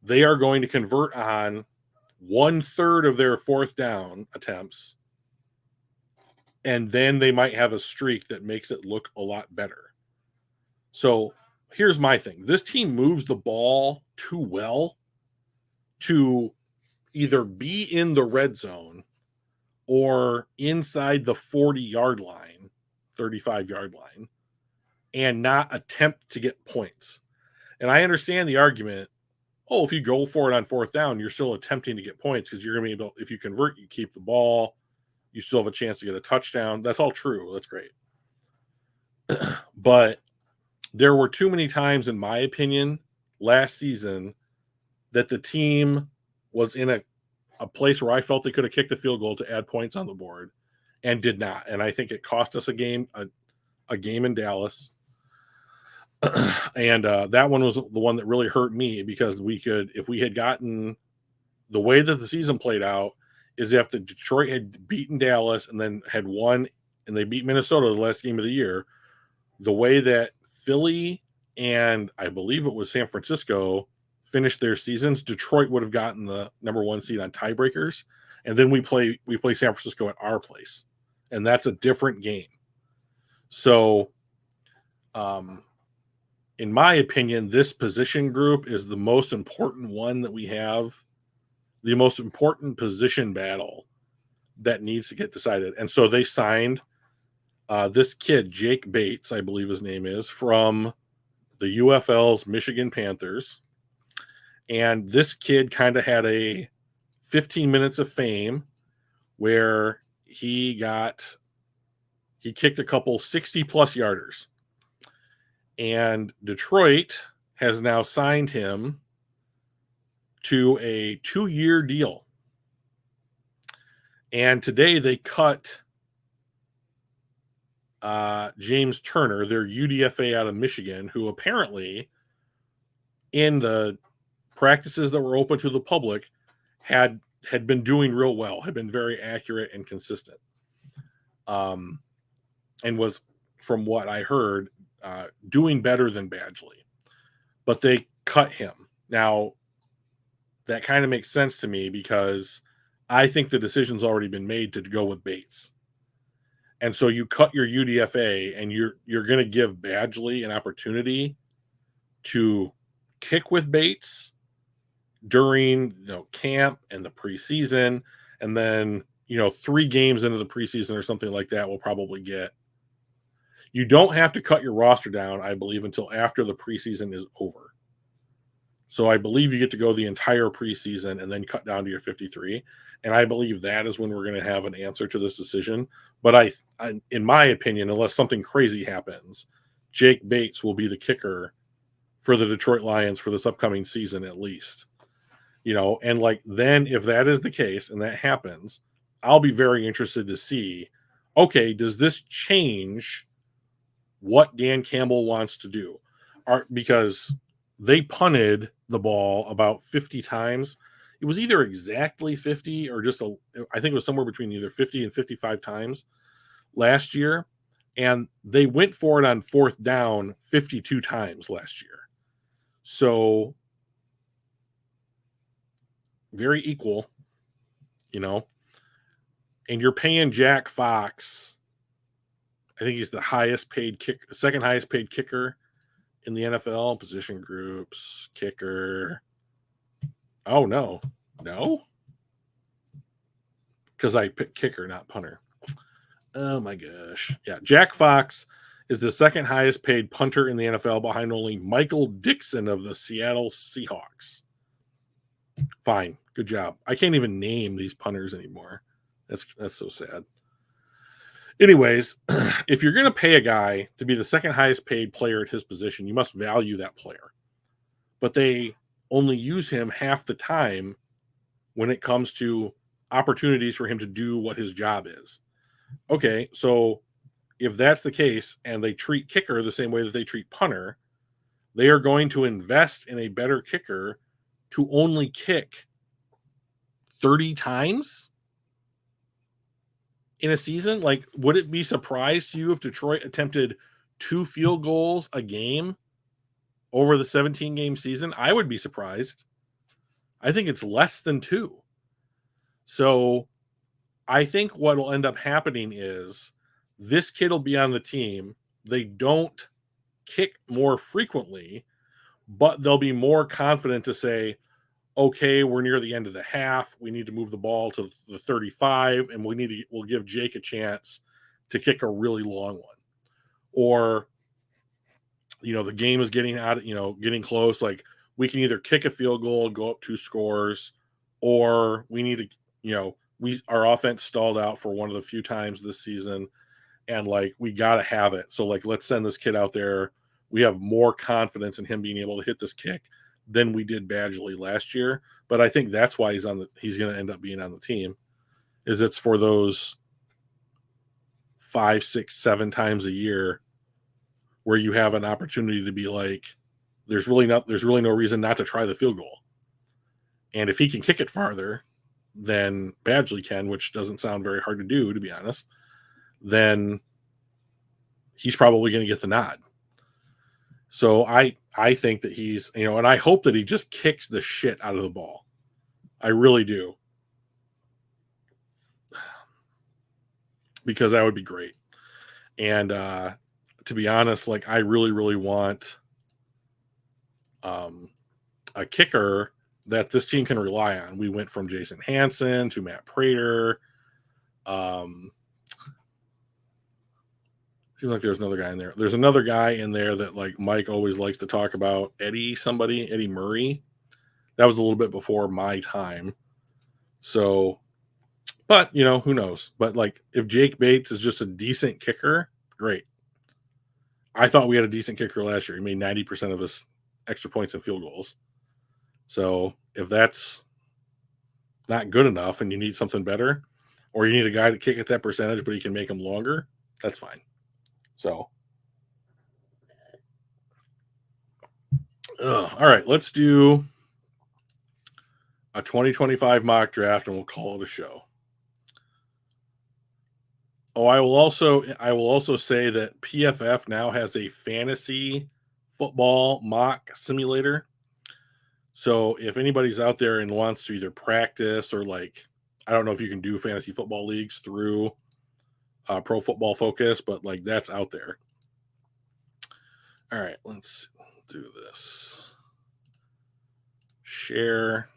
they are going to convert on 1/3 of their 4th down attempts, and then they might have a streak that makes it look a lot better. So here's my thing. This team moves the ball too well to either be in the red zone or inside the 40-yard line, 35-yard line, and not attempt to get points. And I understand the argument, if you go for it on 4th down, you're still attempting to get points because you're going to be able, if you convert, you keep the ball, you still have a chance to get a touchdown. That's all true. That's great. But there were too many times, in my opinion, last season that the team was in a place where I felt they could have kicked a field goal to add points on the board and did not. And I think it cost us a game in Dallas. And that one was the one that really hurt me, because if we had gotten the way that the season played out, is if the Detroit had beaten Dallas and then had won and they beat Minnesota the last game of the year, the way that Philly and I believe it was San Francisco finished their seasons, Detroit would have gotten the number 1 seed on tiebreakers. And then we play San Francisco at our place, and that's a different game. So, in my opinion, this position group is the most important one that we have, the most important position battle that needs to get decided. And so they signed this kid, Jake Bates, I believe his name is, from the UFL's Michigan Panthers. And this kid kind of had a 15 minutes of fame where he kicked a couple 60+ yarders. And Detroit has now signed him to a 2-year deal. And today they cut James Turner, their UDFA out of Michigan, who apparently in the practices that were open to the public had been doing real well, had been very accurate and consistent. And was, from what I heard, doing better than Badgley. But they cut him. Now, that kind of makes sense to me because I think the decision's already been made to go with Bates. And so you cut your UDFA, and you're going to give Badgley an opportunity to kick with Bates during camp and the preseason, and then 3 games into the preseason or something like that, we'll probably get. You don't have to cut your roster down, I believe, until after the preseason is over. So I believe you get to go the entire preseason and then cut down to your 53. And I believe that is when we're going to have an answer to this decision. But I, in my opinion, unless something crazy happens, Jake Bates will be the kicker for the Detroit Lions for this upcoming season, at least. And like then if that is the case and that happens, I'll be very interested to see, okay, does this change what Dan Campbell wants to do? Because they punted the ball about 50 times. It was either exactly 50 or I think it was somewhere between either 50 and 55 times last year. And they went for it on fourth down 52 times last year. So very equal, and you're paying Jack Fox. I think he's the second highest paid kicker in the NFL, position groups, kicker. Oh, no. Because I picked kicker, not punter. Oh, my gosh. Yeah, Jack Fox is the second highest paid punter in the NFL behind only Michael Dixon of the Seattle Seahawks. Fine. Good job. I can't even name these punters anymore. That's so sad. Anyways, if you're going to pay a guy to be the second highest paid player at his position, you must value that player. But they only use him half the time when it comes to opportunities for him to do what his job is. Okay, so if that's the case and they treat kicker the same way that they treat punter, they are going to invest in a better kicker to only kick 30 times in a season. Like, would it be surprised to you if Detroit attempted 2 field goals a game over the 17-game season? I would be surprised. I think it's less than 2. So I think what will end up happening is this kid will be on the team. They don't kick more frequently, but they'll be more confident to say, okay, we're near the end of the half. We need to move the ball to the 35, and we'll give Jake a chance to kick a really long one. Or, the game is getting close. Like, we can either kick a field goal, go up 2 scores, or we need to, our offense stalled out for one of the few times this season, and like we got to have it. So like, let's send this kid out there. We have more confidence in him being able to hit this kick than we did Badgley last year. But I think that's why he's going to end up being on the team, is it's for those 5, 6, 7 times a year where you have an opportunity to be like, there's really no reason not to try the field goal. And if he can kick it farther than Badgley can, which doesn't sound very hard to do, to be honest, then he's probably going to get the nod. So I think that he's, and I hope that he just kicks the shit out of the ball. I really do. Because that would be great. And to be honest, like, I really, really want a kicker that this team can rely on. We went from Jason Hanson to Matt Prater. Seems like there's another guy in there. There's another guy in there that like Mike always likes to talk about, Eddie Murray. That was a little bit before my time. So, but who knows? But like, if Jake Bates is just a decent kicker, great. I thought we had a decent kicker last year. He made 90% of his extra points and field goals. So if that's not good enough and you need something better, or you need a guy to kick at that percentage, but he can make them longer, that's fine. So, all right, let's do a 2025 mock draft and we'll call it a show. Oh, I will also say that PFF now has a fantasy football mock simulator. So if anybody's out there and wants to either practice or like, I don't know if you can do fantasy football leagues through Pro Football Focus, but like that's out there. All right, let's do this. Share.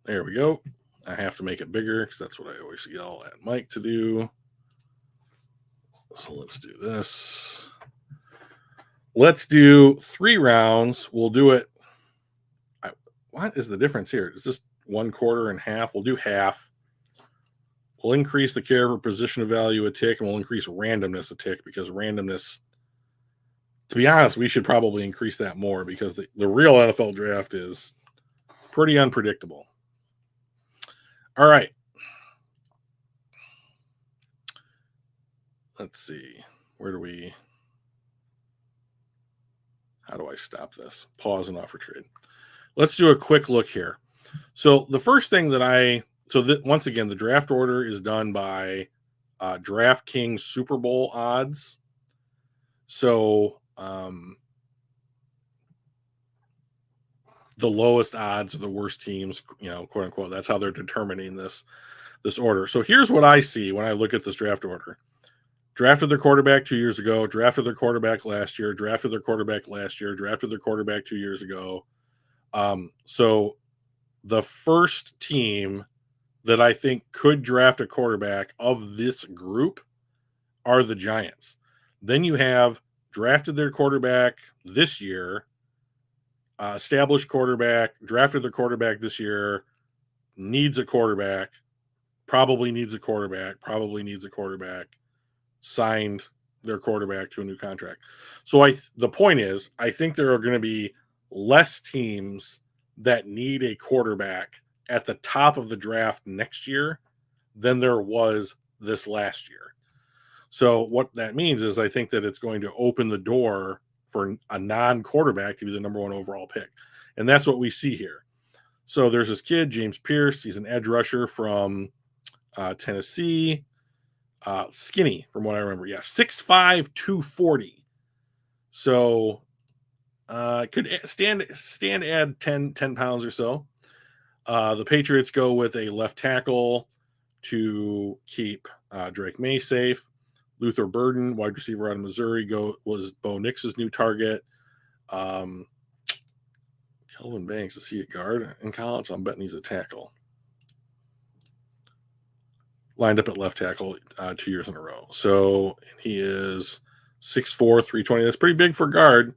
There we go. I have to make it bigger because that's what I always yell at Mike to do. So let's do this. Let's do 3 rounds. We'll do it. What is the difference here? Is this 1/4 and half? We'll do half. We'll increase the carry for position of value a tick, and we'll increase randomness a tick because randomness To be honest, we should probably increase that more because the real NFL draft is pretty unpredictable. All right. Let's see. How do I stop this? Pause and offer trade. Let's do a quick look here. So the first thing once again, the draft order is done by DraftKings Super Bowl odds. So the lowest odds are the worst teams, quote unquote. That's how they're determining this order. So here's what I see when I look at this draft order. Drafted their quarterback 2 years ago, drafted their quarterback last year, drafted their quarterback last year, drafted their quarterback 2 years ago. So the first team that I think could draft a quarterback of this group are the Giants. Then you have drafted their quarterback this year, established quarterback, drafted their quarterback this year, needs a quarterback, probably needs a quarterback, signed their quarterback to a new contract. So the point is, I think there are going to be less teams that need a quarterback at the top of the draft next year than there was this last year. So what that means is I think that it's going to open the door for a non-quarterback to be the number one overall pick. And that's what we see here. So there's this kid, James Pierce. He's an edge rusher from Tennessee. Skinny, from what I remember. Yeah, 6'5", 240. So could stand add 10 pounds or so. The Patriots go with a left tackle to keep Drake May safe. Luther Burden, wide receiver out of Missouri, was Bo Nix's new target. Kelvin Banks, is he a guard in college? I'm betting he's a tackle. Lined up at left tackle 2 years in a row. So he is 6'4", 320. That's pretty big for guard.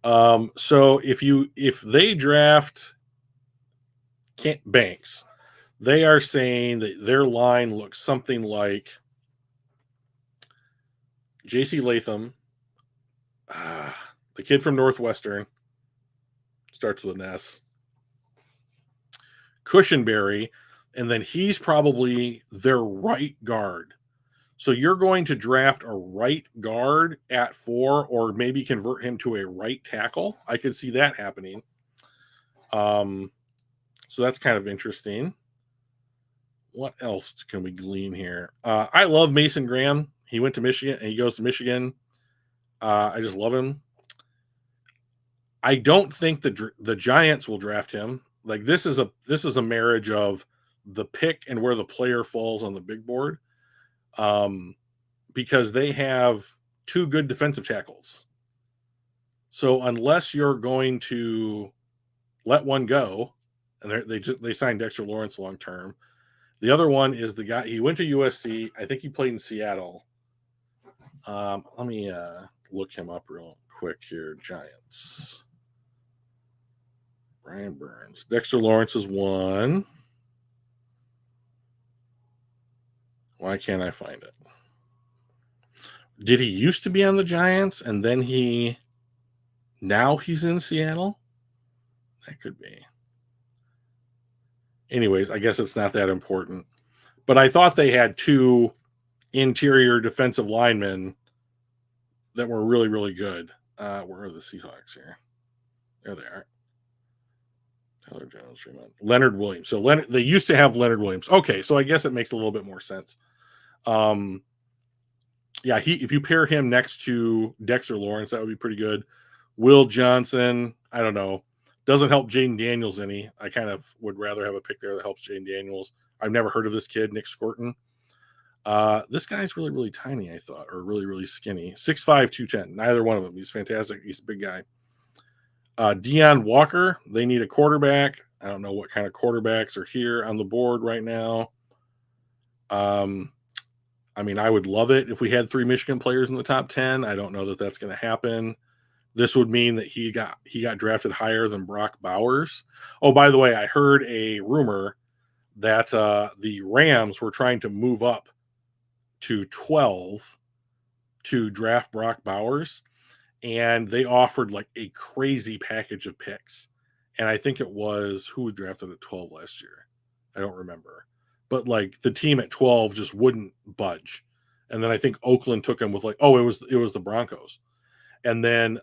So if they draft Banks, they are saying that their line looks something like J.C. Latham, the kid from Northwestern, starts with an S, Cushenberry, and then he's probably their right guard. So you're going to draft a right guard at 4, or maybe convert him to a right tackle. I could see that happening. So that's kind of interesting. What else can we glean here? I love Mason Graham. He went to Michigan, and he goes to Michigan. I just love him. I don't think the Giants will draft him. Like this is a marriage of the pick and where the player falls on the big board, because they have 2 good defensive tackles. So unless you're going to let one go, and they signed Dexter Lawrence long term. The other one is the guy, he went to USC. I think he played in Seattle. Let me look him up real quick here. Giants. Brian Burns. Dexter Lawrence is one. Why can't I find it? Did he used to be on the Giants and then now he's in Seattle? That could be. Anyways, I guess it's not that important. But I thought they had 2 interior defensive linemen that were really, really good. Where are the Seahawks here? There they are. Tyler Jones, Leonard Williams. So they used to have Leonard Williams. Okay, so I guess it makes a little bit more sense. Yeah, if you pair him next to Dexter Lawrence, that would be pretty good. Will Johnson, I don't know. Doesn't help Jaden Daniels any. I kind of would rather have a pick there that helps Jaden Daniels. I've never heard of this kid, Nick Scorton. This guy's really, really tiny, I thought, or really, really skinny. 6'5", 210. Neither one of them. He's fantastic. He's a big guy. Deion Walker, they need a quarterback. I don't know what kind of quarterbacks are here on the board right now. I mean, I would love it if we had 3 Michigan players in the top 10. I don't know that that's going to happen. This would mean that he got drafted higher than Brock Bowers. Oh, by the way, I heard a rumor that the Rams were trying to move up to 12 to draft Brock Bowers. and they offered like a crazy package of picks. And I think it was who was drafted at 12 last year. I don't remember. But like the team at 12 just wouldn't budge. And then I think Oakland took him with like, oh, it was the Broncos. And then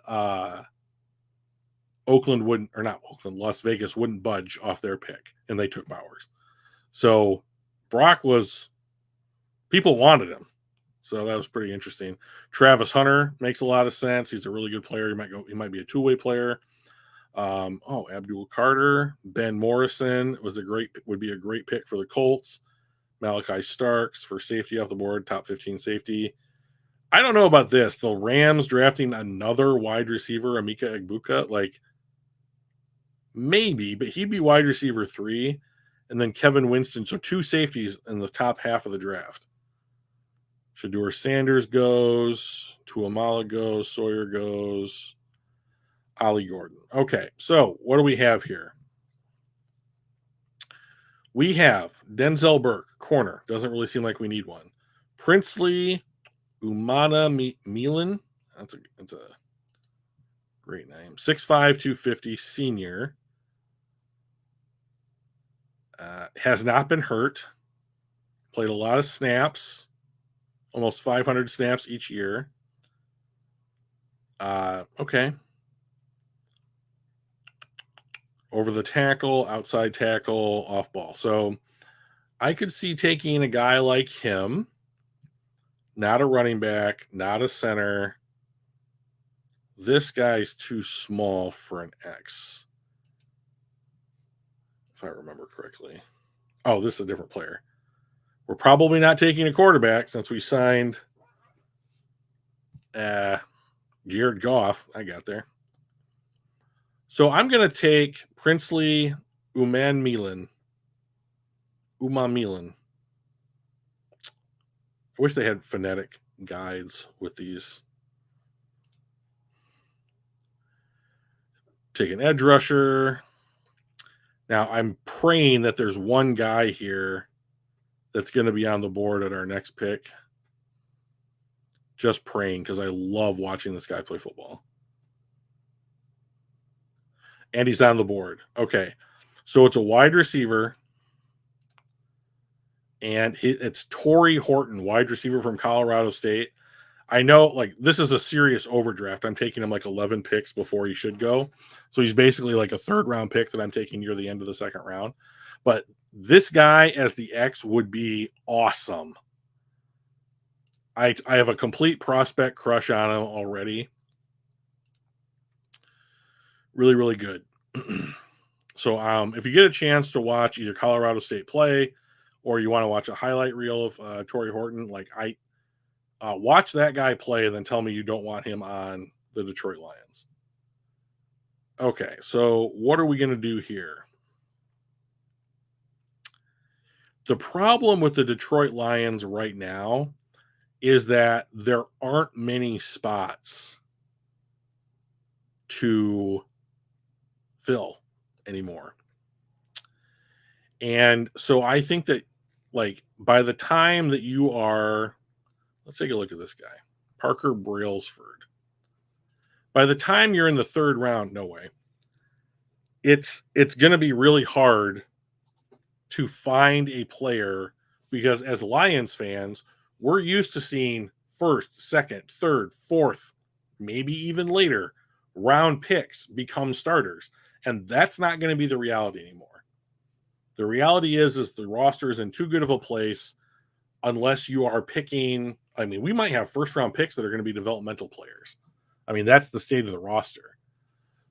Oakland wouldn't, or not Oakland, Las Vegas wouldn't budge off their pick, and they took Bowers. So Brock was, people wanted him. So that was pretty interesting. Travis Hunter makes a lot of sense. He's a really good player. He might be a two-way player. Abdul Carter, Ben Morrison would be a great pick for the Colts. Malachi Starks for safety off the board, top 15 safety. I don't know about this. The Rams drafting another wide receiver, Emeka Egbuka, like maybe, but he'd be wide receiver 3, and then Kevin Winston. So 2 safeties in the top half of the draft. Shedeur Sanders goes, Tuamala goes, Sawyer goes, Ollie Gordon. Okay, so what do we have here? We have Denzel Burke, corner. Doesn't really seem like we need one. Princely Umana Milan. That's a great name. 6'5", 250, senior. Has not been hurt. Played a lot of snaps. Almost 500 snaps each year. Okay. Over the tackle, outside tackle, off ball. So I could see taking a guy like him, not a running back, not a center. This guy's too small for an X, if I remember correctly. Oh, this is a different player. We're probably not taking a quarterback since we signed Jared Goff. I got there. So I'm going to take Princely Milan. I wish they had phonetic guides with these. Take an edge rusher. Now, I'm praying that there's one guy here that's going to be on the board at our next pick. Just praying, because I love watching this guy play football. And he's on the board. Okay. So it's a wide receiver. And it's Torrey Horton, wide receiver from Colorado State. I know, like, this is a serious overdraft. I'm taking him like 11 picks before he should go. So he's basically like a third-round pick that I'm taking near the end of the second round. But this guy as the X would be awesome. I have a complete prospect crush on him already. Really, really good. So if you get a chance to watch either Colorado State play or you want to watch a highlight reel of Torrey Horton, like watch that guy play and then tell me you don't want him on the Detroit Lions. Okay, so what are we going to do here? The problem with the Detroit Lions right now is that there aren't many spots to fill anymore. And so I think that, like, by the time that you are, let's take a look at this guy, Parker Brailsford. By the time you're in the third round, no way. It's going to be really hard to find a player, because as Lions fans, we're used to seeing first, second, third, fourth, maybe even later round picks become starters. And that's not going to be the reality anymore. The reality is the roster is in too good of a place unless you are picking. I mean, we might have first round picks that are going to be developmental players. I mean, that's the state of the roster.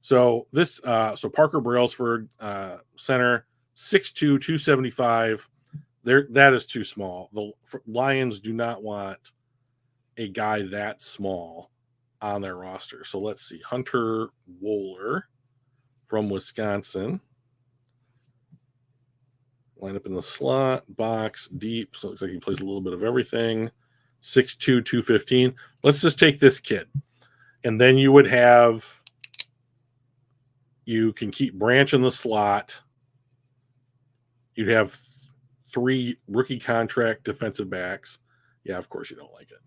So Parker Brailsford, center, 6'2", 275. That is too small. The Lions do not want a guy that small on their roster. So let's see. Hunter Wohler from Wisconsin. Line up in the slot, box, deep. So it looks like he plays a little bit of everything. 6'2", 215. Let's just take this kid. And then you can keep Branch in the slot. You'd have 3 rookie contract defensive backs. Yeah, of course you don't like it.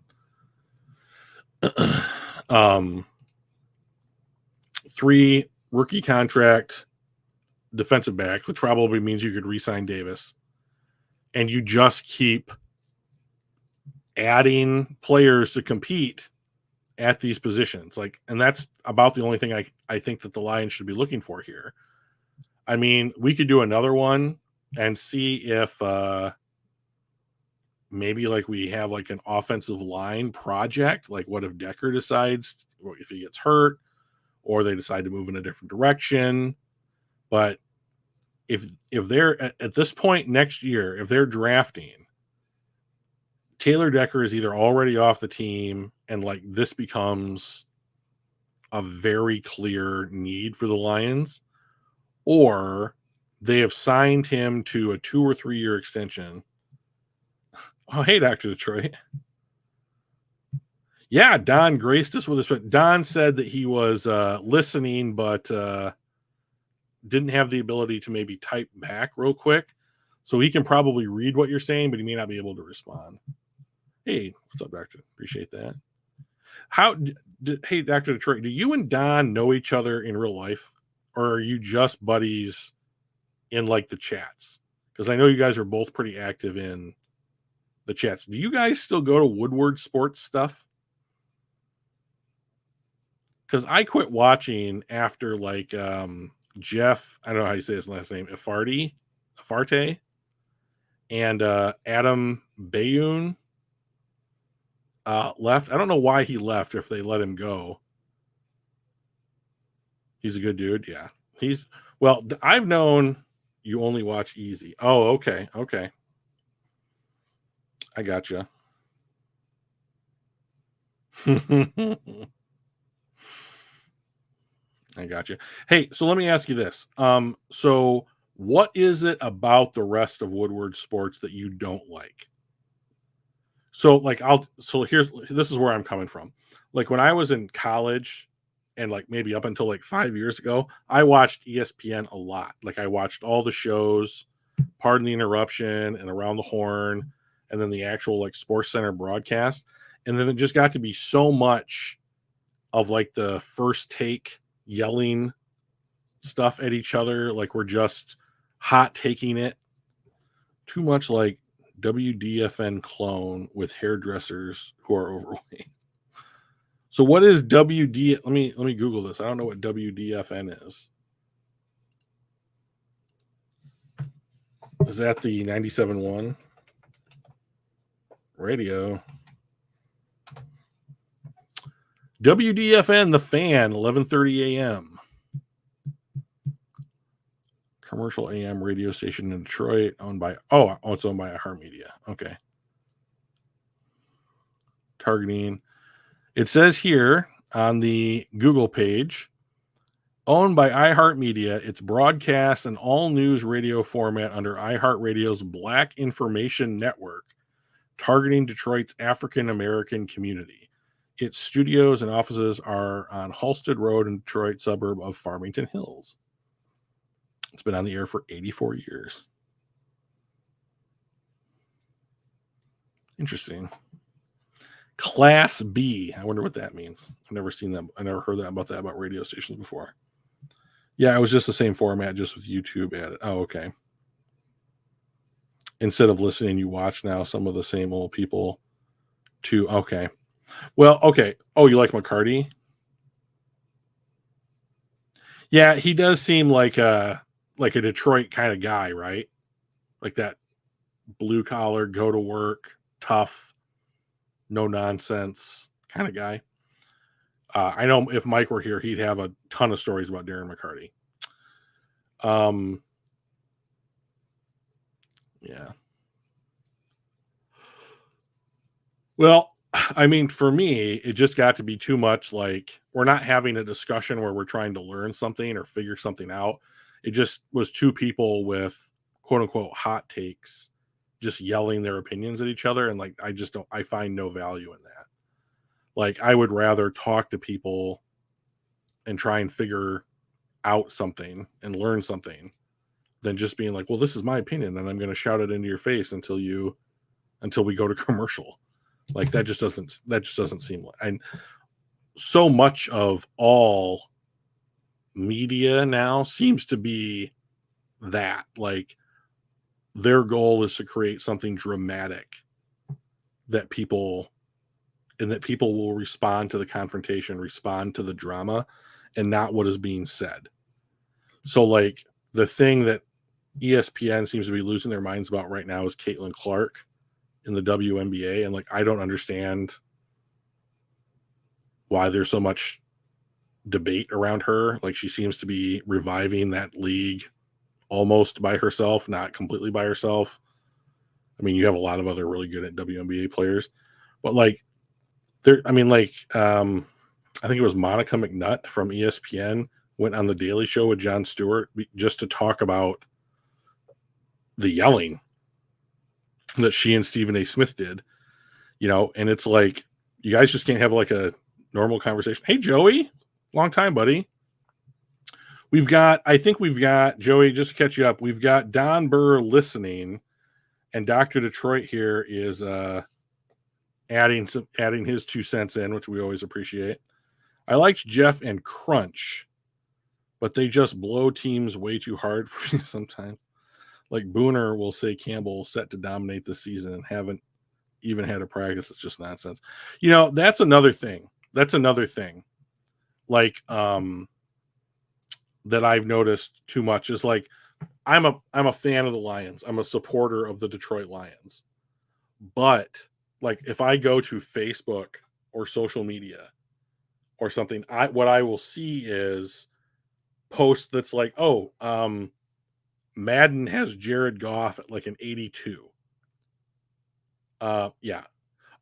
3 rookie contract defensive backs, which probably means you could re-sign Davis, and you just keep adding players to compete at these positions. Like, and that's about the only thing I think that the Lions should be looking for here. I mean, we could do another one and see if maybe like we have like an offensive line project. Like, what if Decker decides, or if he gets hurt, or they decide to move in a different direction? But if they're at this point next year, if they're drafting, Taylor Decker is either already off the team and like this becomes a very clear need for the Lions, or they have signed him to a 2 or 3 year extension. Oh, hey, Dr. Detroit. Yeah, Don graced us with this. Don said that he was listening, but didn't have the ability to maybe type back real quick. So he can probably read what you're saying, but he may not be able to respond. Hey, what's up, Doctor? Appreciate that. Hey, Dr. Detroit, do you and Don know each other in real life? Or are you just buddies in like the chats? Because I know you guys are both pretty active in the chats. Do you guys still go to Woodward Sports stuff? Because I quit watching after like Jeff, I don't know how you say his last name, Afarte, and Adam Bayun left. I don't know why he left, or if they let him go. He's a good dude. Yeah. I've known you only watch Easy. Oh, okay. Okay. I gotcha. I gotcha. Hey, so let me ask you this. So what is it about the rest of Woodward Sports that you don't like? So like this is where I'm coming from. Like when I was in college and like maybe up until like 5 years ago, I watched ESPN a lot. Like I watched all the shows, Pardon the Interruption and Around the Horn, and then the actual like Sports Center broadcast. And then it just got to be so much of like the First Take yelling stuff at each other, like we're just hot taking it. Too much like WDFN clone with hairdressers who are overweight. So what is WD? Let me Google this. I don't know what WDFN is. Is that the 97.1 radio? WDFN, the Fan, 11:30 a.m. Commercial AM radio station in Detroit, it's owned by iHeartMedia. Okay. Targeting. It says here on the Google page, owned by iHeartMedia, it's broadcast an all-news radio format under iHeartRadio's Black Information Network, targeting Detroit's African-American community. Its studios and offices are on Halsted Road in Detroit, suburb of Farmington Hills. It's been on the air for 84 years. Interesting. Class B. I wonder what that means. I've never seen that. I never heard about radio stations before. Yeah, it was just the same format, just with YouTube added. Oh, okay. Instead of listening, you watch now some of the same old people too. Okay. Well, okay. Oh, you like McCarty? Yeah, he does seem like a Detroit kind of guy, right? Like that blue collar, go to work, tough, no nonsense kind of guy. I know if Mike were here, he'd have a ton of stories about Darren McCarty. Yeah. Well, I mean, for me, it just got to be too much. Like, we're not having a discussion where we're trying to learn something or figure something out. It just was two people with quote unquote hot takes just yelling their opinions at each other. And like, I find no value in that. Like, I would rather talk to people and try and figure out something and learn something than just being like, well, this is my opinion and I'm going to shout it into your face until we go to commercial. Like that just doesn't seem like, and so much of all media now seems to be that, like, their goal is to create something dramatic that people will respond to the confrontation, respond to the drama, and not what is being said. So, like, the thing that ESPN seems to be losing their minds about right now is Caitlin Clark in the WNBA. And, like, I don't understand why there's so much debate around her. Like, she seems to be reviving that league almost by herself, not completely by herself. I mean, you have a lot of other really good at WNBA players, but like, I think it was Monica McNutt from ESPN went on the Daily Show with Jon Stewart just to talk about the yelling that she and Stephen A. Smith did, and it's like, you guys just can't have like a normal conversation. Hey, Joey, long time, buddy. I think we've got Joey, just to catch you up. We've got Don Burr listening, and Dr. Detroit here is adding his 2 cents in, which we always appreciate. I liked Jeff and Crunch, but they just blow teams way too hard for me sometimes. Like, Booner will say Campbell set to dominate this season and haven't even had a practice. It's just nonsense. That's another thing. Like, that I've noticed too much is, like, I'm a fan of the Lions. I'm a supporter of the Detroit Lions. But, like, if I go to Facebook or social media or something, what I will see is posts that's like, oh, Madden has Jared Goff at like an 82. Yeah.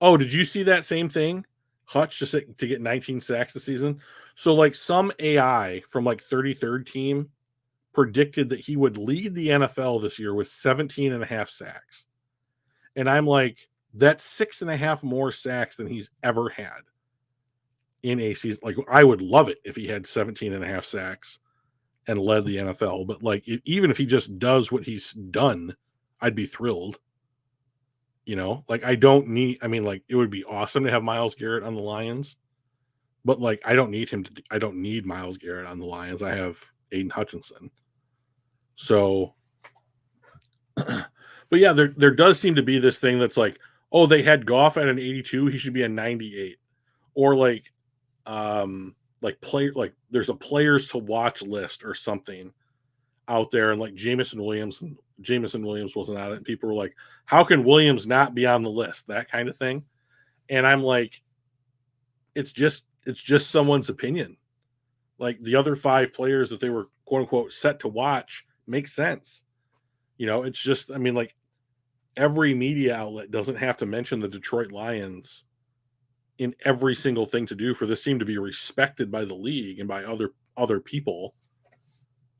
Oh, did you see that same thing? Hutch to get 19 sacks this season. So, like, some AI from like 33rd team predicted that he would lead the NFL this year with 17 and a half sacks. And I'm like, that's 6.5 more sacks than he's ever had in a season. Like, I would love it if he had 17 and a half sacks and led the NFL. But, like, even if he just does what he's done, I'd be thrilled. Like, it would be awesome to have Myles Garrett on the Lions. But, like, I don't need Myles Garrett on the Lions. I have Aiden Hutchinson. So, but yeah, there does seem to be this thing that's like, oh, they had Goff at an 82, he should be a 98. Or like there's a players to watch list or something out there, and like Jameson Williams wasn't on it, and people were like, how can Williams not be on the list? That kind of thing. And I'm like, it's just someone's opinion. Like, the other 5 players that they were quote unquote set to watch makes sense. It's just, like, every media outlet doesn't have to mention the Detroit Lions in every single thing to do for this team to be respected by the league and by other people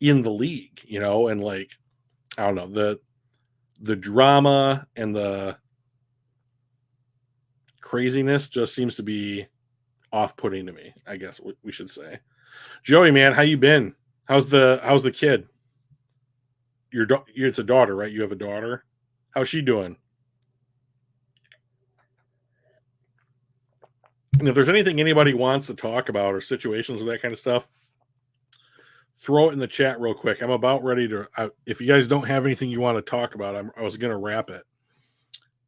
in the league, and like, I don't know, the drama and the craziness just seems to be off-putting to me, I guess we should say. Joey, man, how you been? How's the kid? It's a daughter, right? You have a daughter. How's she doing? And if there's anything anybody wants to talk about or situations or that kind of stuff, throw it in the chat real quick. I'm about ready to. If you guys don't have anything you want to talk about, I was going to wrap it.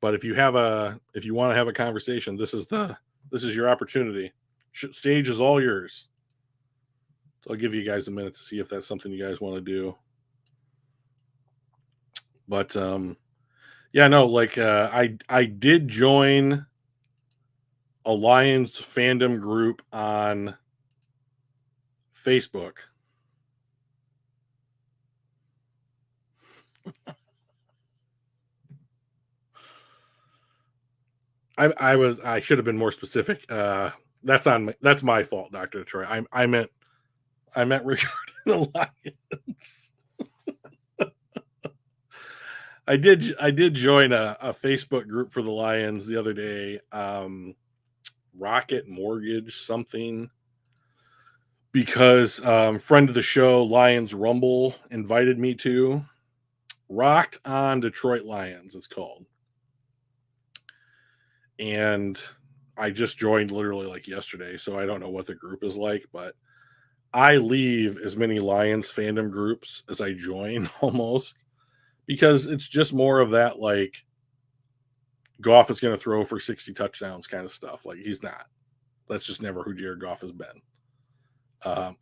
But if you want to have a conversation, this is your opportunity. Stage is all yours. So I'll give you guys a minute to see if that's something you guys want to do. But yeah, no, like, I did join a Lions fandom group on Facebook. I should have been more specific. That's my fault, Dr. Detroit. I meant regarding the Lions. I did join a Facebook group for the Lions the other day. Rocket Mortgage something, because friend of the show, Lions Rumble, invited me to. Rocked on Detroit Lions, it's called. And I just joined literally like yesterday, so I don't know what the group is like, but I leave as many Lions fandom groups as I join almost, because it's just more of that, like, Goff is going to throw for 60 touchdowns kind of stuff. Like, he's not. That's just never who Jared Goff has been. I'm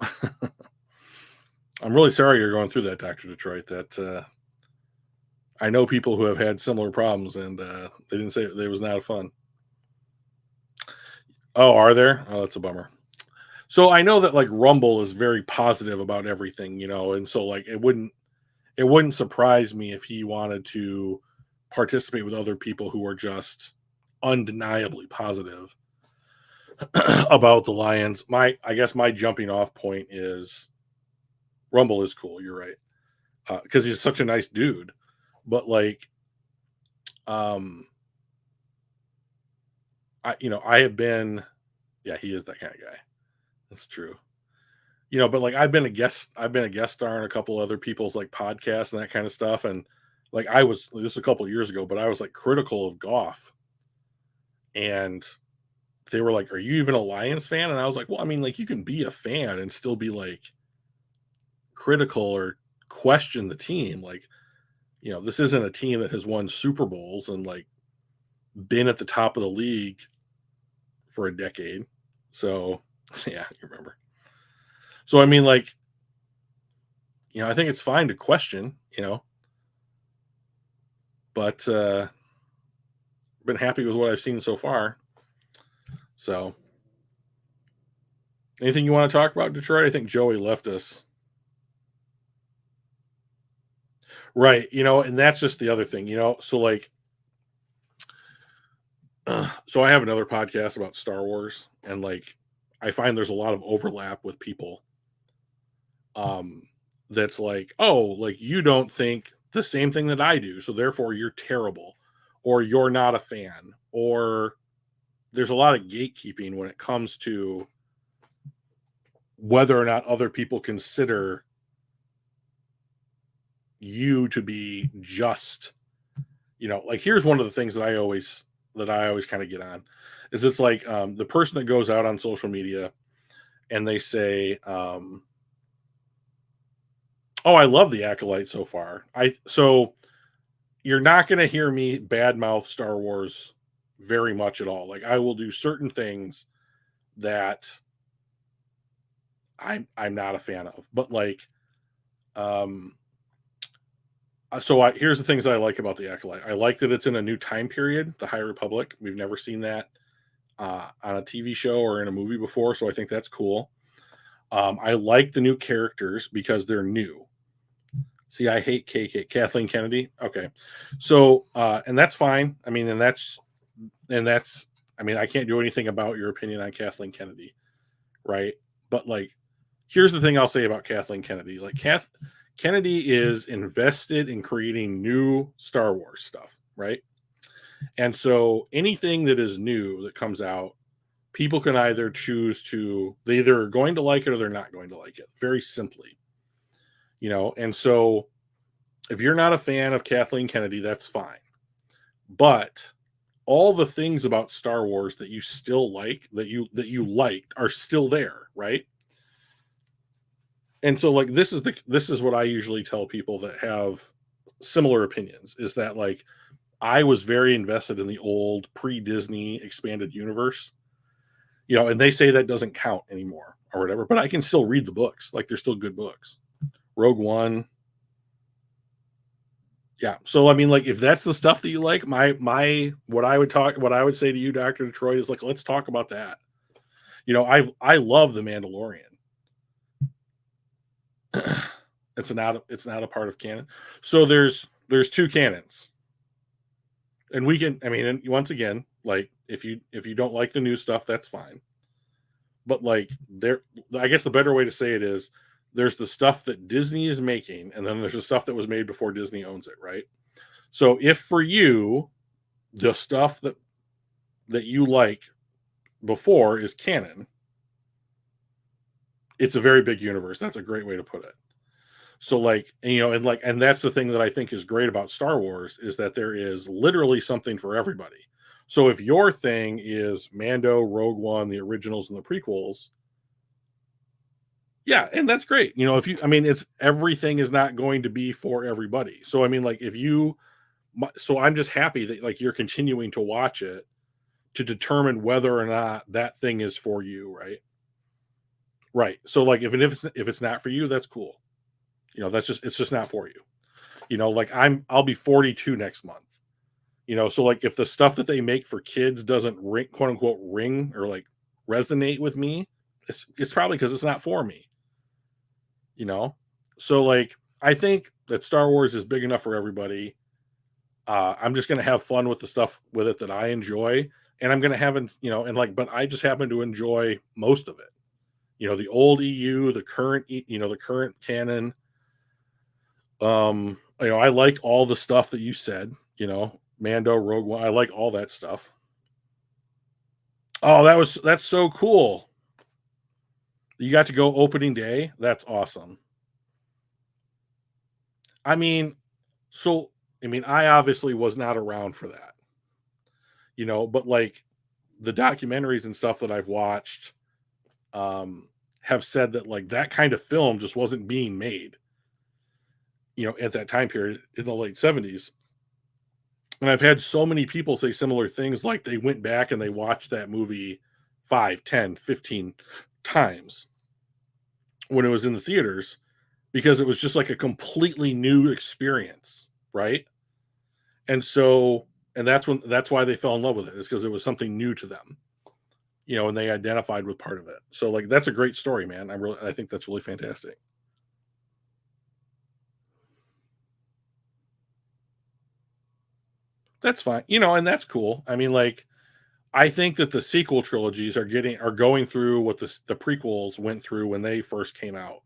really sorry you're going through that, Dr. Detroit. That I know people who have had similar problems, and they didn't say it was not fun. Oh, are there? Oh, that's a bummer. So I know that, like, Rumble is very positive about everything, and so, like, it wouldn't surprise me if he wanted to participate with other people who are just undeniably positive about the Lions. I guess my jumping off point is Rumble is cool. You're right, because he's such a nice dude. But, like, um, I have been, yeah, he is that kind of guy. That's true. But, like, I've been a guest star in a couple other people's, like, podcasts and that kind of stuff, and, like, this was a couple of years ago, but I was, like, critical of Goff, and they were like, "Are you even a Lions fan?" And I was like, "Well, I mean, like, you can be a fan and still be, like, critical or question the team. Like, this isn't a team that has won Super Bowls and, like, been at the top of the league for a decade." So, yeah, you remember. So, I mean, like, I think it's fine to question, but been happy with what I've seen so far. So, anything you want to talk about, Detroit? I think Joey left us. Right, and that's just the other thing, so, like, so I have another podcast about Star Wars, and, like, I find there's a lot of overlap with people, um, that's like, "Oh, like, you don't think the same thing that I do, so therefore you're terrible, or you're not a fan," or there's a lot of gatekeeping when it comes to whether or not other people consider you to be just, like, here's one of the things that I always kind of get on is, it's like, the person that goes out on social media and they say, "Oh, I love the Acolyte so far." So you're not going to hear me badmouth Star Wars very much at all. Like, I will do certain things that I'm not a fan of, but, like, um, here's the things I like about the Acolyte. I like that it's in a new time period, the High Republic. We've never seen that on a TV show or in a movie before, so I think that's cool. I like the new characters because they're new. See, I hate Kathleen Kennedy. Okay, so and that's fine. I mean, and that's I mean, I can't do anything about your opinion on Kathleen Kennedy, right? But, like, here's the thing I'll say about Kathleen Kennedy. Like, Kennedy is invested in creating new Star Wars stuff, right? And so anything that is new that comes out, people can either they either are going to like it or they're not going to like it, very simply. And so if you're not a fan of Kathleen Kennedy, that's fine. But all the things about Star Wars that you still like, that you liked, are still there, right? And so, like, this is what I usually tell people that have similar opinions, is that, like, I was very invested in the old pre-Disney expanded universe, and they say that doesn't count anymore or whatever, but I can still read the books. Like, they're still good books. Rogue One. Yeah. So, I mean, like, if that's the stuff that you like, what I would say to you, Dr. Detroit, is, like, let's talk about that. I love The Mandalorian. It's not a part of canon. So there's two canons. And we can, I mean, and once again, like, if you don't like the new stuff, that's fine. But, like, I guess the better way to say it is, there's the stuff that Disney is making, and then there's the stuff that was made before Disney owns it, right? So if for you, the stuff that you like before is canon, it's a very big universe. That's a great way to put it. So, like, and that's the thing that I think is great about Star Wars, is that there is literally something for everybody. So if your thing is Mando, Rogue One, the originals, and the prequels, Yeah, and that's great. You know, if you, I mean, it's everything is not going to be for everybody. So I mean, like if you, so I'm just happy that like you're continuing to watch it to determine whether or not that thing is for you, right? Right. So like if it's not for you, that's cool. You know, that's just it's just not for you. You know, like I'll be 42 next month. You know, so like if the stuff that they make for kids doesn't ring, quote unquote, ring or like resonate with me, it's probably because it's not for me. You know, so like I think that Star Wars is big enough for everybody. I'm just gonna have fun with the stuff with it that I enjoy, and I'm gonna have, you know, and like, but I just happen to enjoy most of it. You know, the old EU, the current, you know, the current canon. You know, I liked all the stuff that you said. You know, Mando, Rogue One. I like all that stuff. Oh, that's so cool. You got to go opening day. That's awesome. I mean, so I mean, I obviously was not around for that, you know, but like the documentaries and stuff that I've watched have said that like that kind of film just wasn't being made, you know, at that time period in the late 70s. And I've had so many people say similar things, like they went back and they watched that movie 5, 10, 15 times when it was in the theaters because it was just like a completely new experience, right? And so, and that's why they fell in love with it, is because it was something new to them, you know, and they identified with part of it. So like that's a great story, man. I think that's really fantastic. That's fine. You know, and that's cool. I mean, like I think that the sequel trilogies are going through what the prequels went through when they first came out,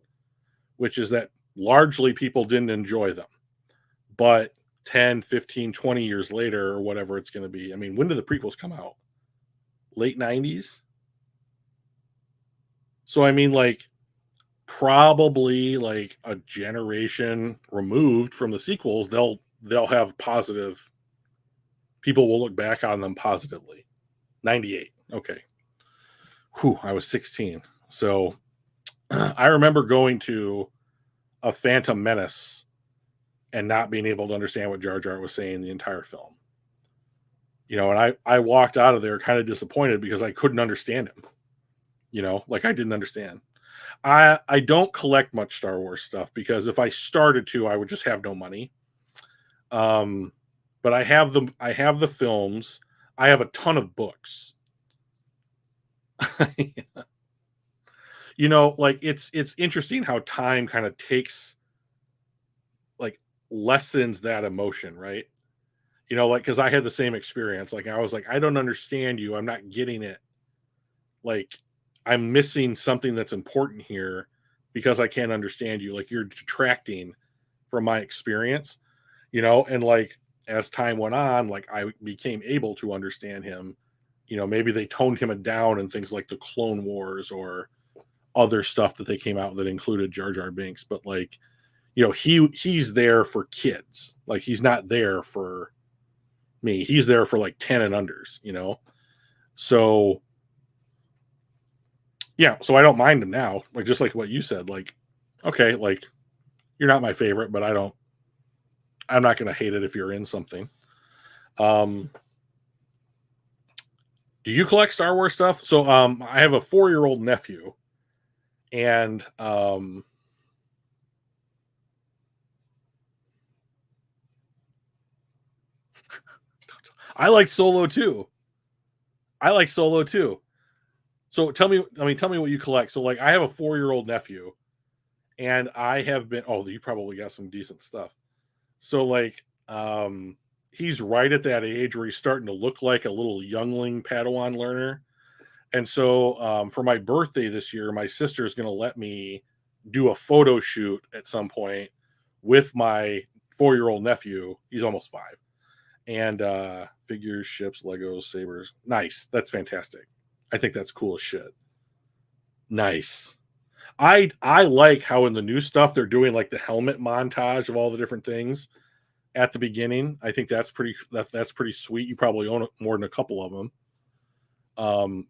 which is that largely people didn't enjoy them. But 10, 15, 20 years later or whatever it's going to be. I mean, when did the prequels come out? Late 90s? So I mean like probably like a generation removed from the sequels, they'll have positive, people will look back on them positively. 98. Okay. Whew, I was 16. So I remember going to a Phantom Menace and not being able to understand what Jar Jar was saying the entire film. You know, and I walked out of there kind of disappointed because I couldn't understand him. You know, like I didn't understand. I don't collect much Star Wars stuff because if I started to, I would just have no money. Um, but I have the films. I have a ton of books. You know, like it's interesting how time kind of takes like lessens that emotion, right? You know, like because I had the same experience. Like I was like, I don't understand you. I'm not getting it. Like I'm missing something that's important here because I can't understand you. Like you're detracting from my experience, you know, and like as time went on, like I became able to understand him. You know, maybe they toned him down in things like the Clone Wars or other stuff that they came out that included Jar Jar Binks, but like, you know, he's there for kids. Like he's not there for me. He's there for like 10 and unders, you know. So yeah, so I don't mind him now. Like just like what you said, like, okay, like you're not my favorite, but I'm not gonna hate it if you're in something. Um do you collect Star Wars stuff? So I have a 4-year-old nephew and I like Solo too. I like Solo too. So tell me what you collect. So like I have a 4-year-old nephew and I have been, oh, you probably got some decent stuff. So like he's right at that age where he's starting to look like a little youngling Padawan learner. And so for my birthday this year, my sister is going to let me do a photo shoot at some point with my 4-year-old nephew. He's almost 5. And figures, ships, Legos, sabers. Nice. That's fantastic. I think that's cool as shit. Nice. I like how in the new stuff they're doing like the helmet montage of all the different things at the beginning. I think that's pretty sweet. You probably own more than a couple of them.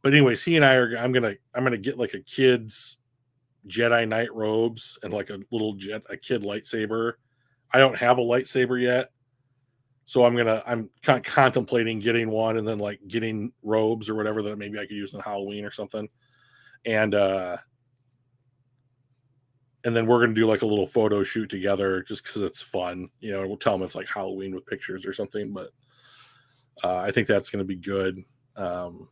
But anyways, he and I are I'm gonna get like a kids Jedi Knight robes and like a kid lightsaber. I don't have a lightsaber yet, so I'm kind of contemplating getting one and then like getting robes or whatever that maybe I could use on Halloween or something. And and then we're gonna do like a little photo shoot together just because it's fun. We'll tell them it's like Halloween with pictures or something. But I think that's gonna be good. Um,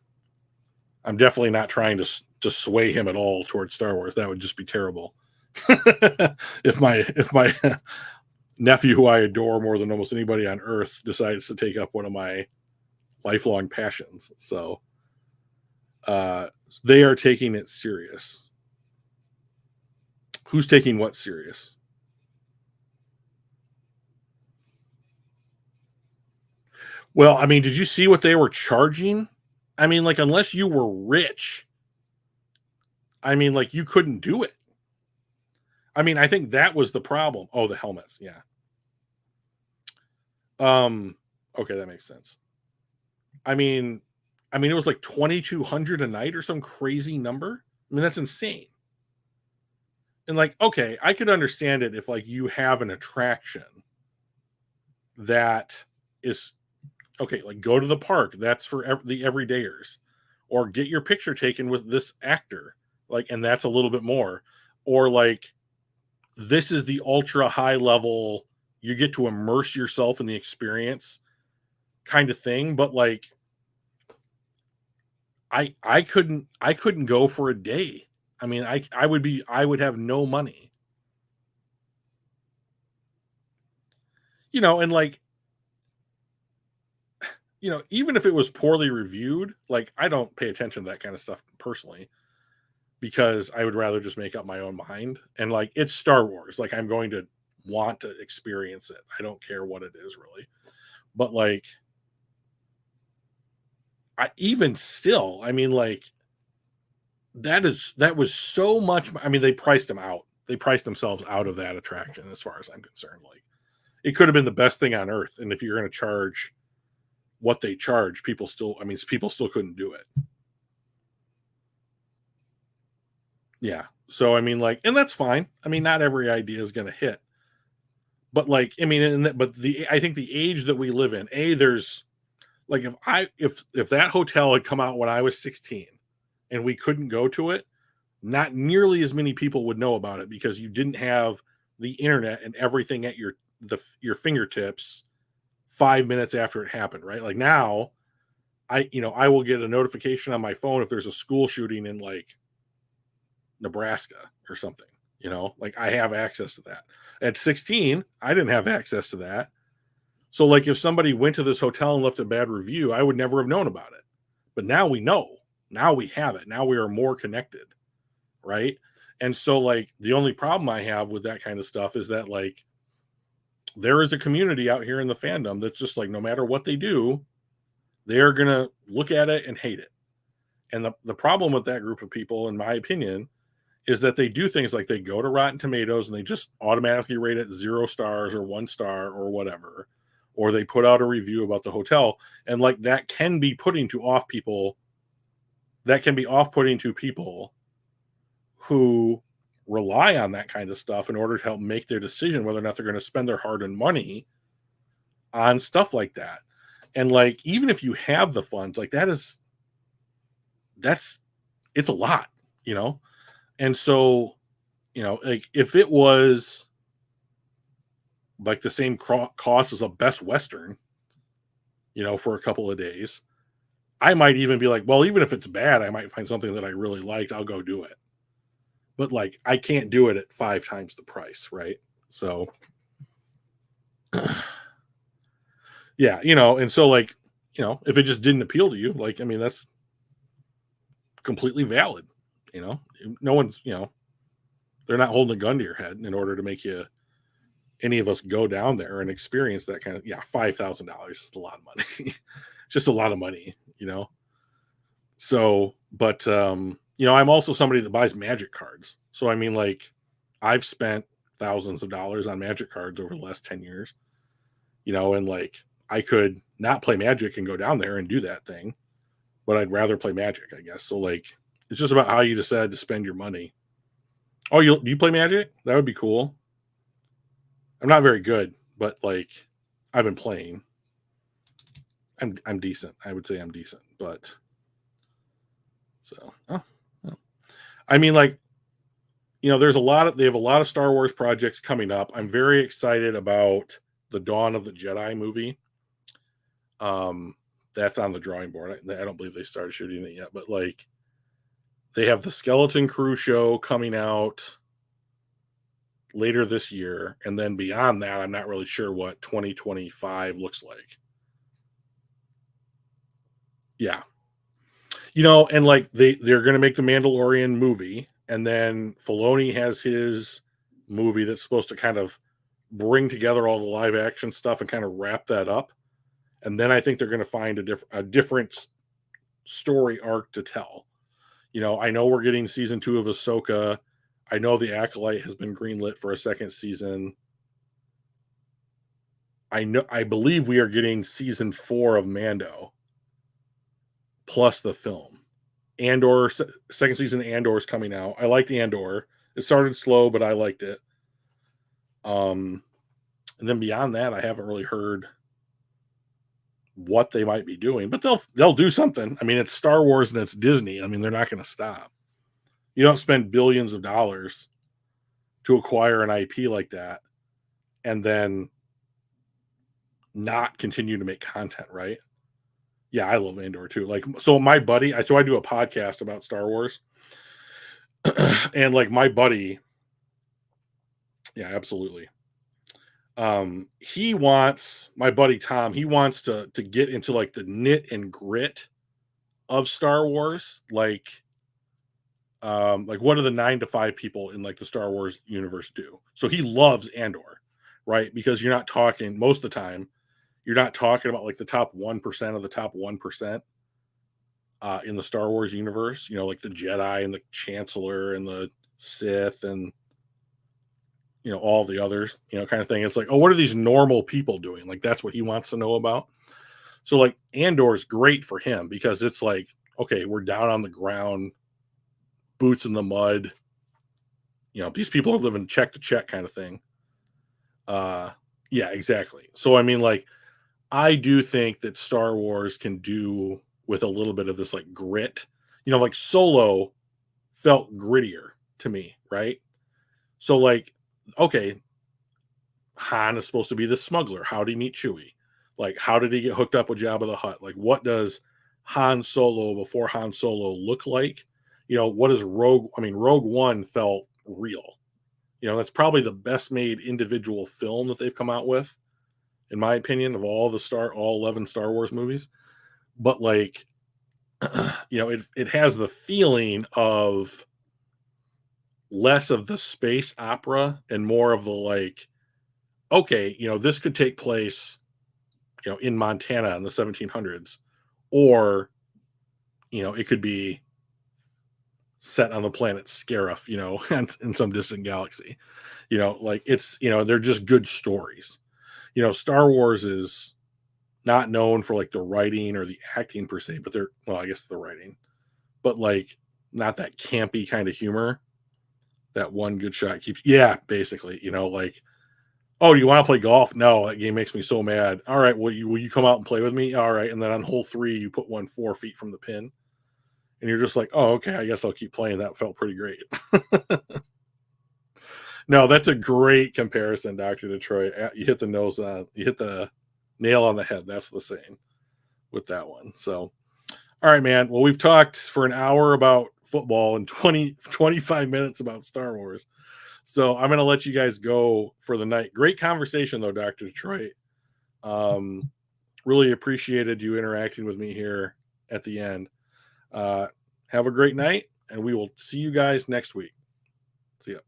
I'm definitely not trying to sway him at all towards Star Wars. That would just be terrible. If my nephew, who I adore more than almost anybody on earth, decides to take up one of my lifelong passions. So they are taking it serious. Who's taking what serious? Well, I mean, did you see what they were charging? I mean, like, unless you were rich, I mean, like, you couldn't do it. I mean, I think that was the problem. Oh, the helmets, yeah. Okay, that makes sense. I mean, it was like 2,200 a night or some crazy number. I mean, that's insane. And like, okay, I could understand it if like you have an attraction that is okay, like go to the park. That's for the everydayers, or get your picture taken with this actor, like, and that's a little bit more, or like this is the ultra high level. You get to immerse yourself in the experience, kind of thing. But like, I couldn't go for a day. I mean, I would have no money, and like, even if it was poorly reviewed, like I don't pay attention to that kind of stuff personally because I would rather just make up my own mind. And like, it's Star Wars. Like, I'm going to want to experience it. I don't care what it is really. But like, I even still, I mean, like, that was so much. I mean, they priced them out. They priced themselves out of that attraction, as far as I'm concerned. Like, it could have been the best thing on earth, and if you're going to charge what they charge, people still couldn't do it. Yeah. So I mean, like, and that's fine. I mean, not every idea is going to hit, but like, I mean, but I think the age that we live in, there's like, if that hotel had come out when I was 16 and we couldn't go to it, not nearly as many people would know about it because you didn't have the internet and everything at your fingertips 5 minutes after it happened, right? Like now, I will get a notification on my phone if there's a school shooting in like Nebraska or something. Like I have access to that. At 16, I didn't have access to that. So like if somebody went to this hotel and left a bad review, I would never have known about it. But now we know. Now we have it. Now we are more connected, right? And so like the only problem I have with that kind of stuff is that like there is a community out here in the fandom that's just like no matter what they do, they're going to look at it and hate it. And the problem with that group of people, in my opinion, is that they do things like they go to Rotten Tomatoes and they just automatically rate it 0 stars or 1 star or whatever, or they put out a review about the hotel, and like that can be putting to off people. That can be off-putting to people who rely on that kind of stuff in order to help make their decision whether or not they're going to spend their hard-earned money on stuff like that. And like, even if you have the funds, like it's a lot, And so, like if it was like the same cost as a Best Western, for a couple of days, I might even be like, well, even if it's bad, I might find something that I really liked. I'll go do it. But like, I can't do it at 5 times the price, right? So, yeah, and so like, if it just didn't appeal to you, like, I mean, that's completely valid. No one's, they're not holding a gun to your head in order to make any of us go down there and experience that kind of, yeah, $5,000 is a lot of money. Just a lot of money, So, but, I'm also somebody that buys Magic cards. So, I mean, like, I've spent thousands of dollars on Magic cards over the last 10 years, and like, I could not play Magic and go down there and do that thing, but I'd rather play Magic, I guess. So, like, it's just about how you decide to spend your money. Oh, you play Magic? That would be cool. I'm not very good, but like I've been playing. I'm decent. I would say I'm decent, but so well. I mean, like there's they have a lot of Star Wars projects coming up. I'm very excited about the Dawn of the Jedi movie. Um, that's on the drawing board. I don't believe they started shooting it yet, but like they have the Skeleton Crew show coming out later this year, and then beyond that, I'm not really sure what 2025 looks like. Yeah, and like they're going to make the Mandalorian movie, and then Filoni has his movie that's supposed to kind of bring together all the live action stuff and kind of wrap that up. And then I think they're going to find a different story arc to tell. I know we're getting season 2 of Ahsoka. I know the Acolyte has been greenlit for a second season. I believe we are getting season 4 of Mando plus the film. Andor second season Andor is coming out. I liked Andor. It started slow, but I liked it. And then beyond that, I haven't really heard what they might be doing, but they'll do something. I mean, it's Star Wars and it's Disney. I mean, they're not going to stop. You don't spend billions of dollars to acquire an IP like that and then not continue to make content, right? Yeah, I love Andor too. Like, so my buddy, I do a podcast about Star Wars, and like my buddy, yeah, absolutely. He wants my buddy Tom. He wants to get into like the knit and grit of Star Wars, like what do the 9 to 5 people in like the Star Wars universe do? So he loves Andor, right? Because you're not talking most of the time, you're not talking about like the top 1% of the top 1% in the Star Wars universe, like the Jedi and the Chancellor and the Sith and all the others, kind of thing. It's like, oh, what are these normal people doing? Like that's what he wants to know about. So like Andor is great for him because it's like, okay, we're down on the ground, boots in the mud. These people are living check to check kind of thing. Yeah, exactly. So I mean, like, I do think that Star Wars can do with a little bit of this like grit. Like Solo felt grittier to me, right? So like, okay, Han is supposed to be the smuggler. How did he meet Chewie? Like, how did he get hooked up with Jabba the Hutt? Like, what does Han Solo before Han Solo look like? What is Rogue? I mean, Rogue One felt real. That's probably the best made individual film that they've come out with, in my opinion, of all 11 Star Wars movies. But like, it has the feeling of less of the space opera and more of the like, okay, this could take place, in Montana in the 1700s, or it could be set on the planet Scarif, in some distant galaxy. Like it's, they're just good stories. Star Wars is not known for like the writing or the acting per se, but I guess the writing, but like not that campy kind of humor. That one good shot keeps, yeah, basically, like, oh, you want to play golf? No, that game makes me so mad. All right, will you come out and play with me? All right, and then on hole 3, you put one 4 feet from the pin, and you're just like, oh, okay, I guess I'll keep playing. That felt pretty great. No, that's a great comparison, Dr. Detroit. You hit you hit the nail on the head. That's the saying with that one. So, all right, man. Well, we've talked for an hour about football and 25 minutes about Star Wars. So I'm going to let you guys go for the night. Great conversation, though, Dr. Detroit. Really appreciated you interacting with me here at the end. Have a great night, and we will see you guys next week. See ya.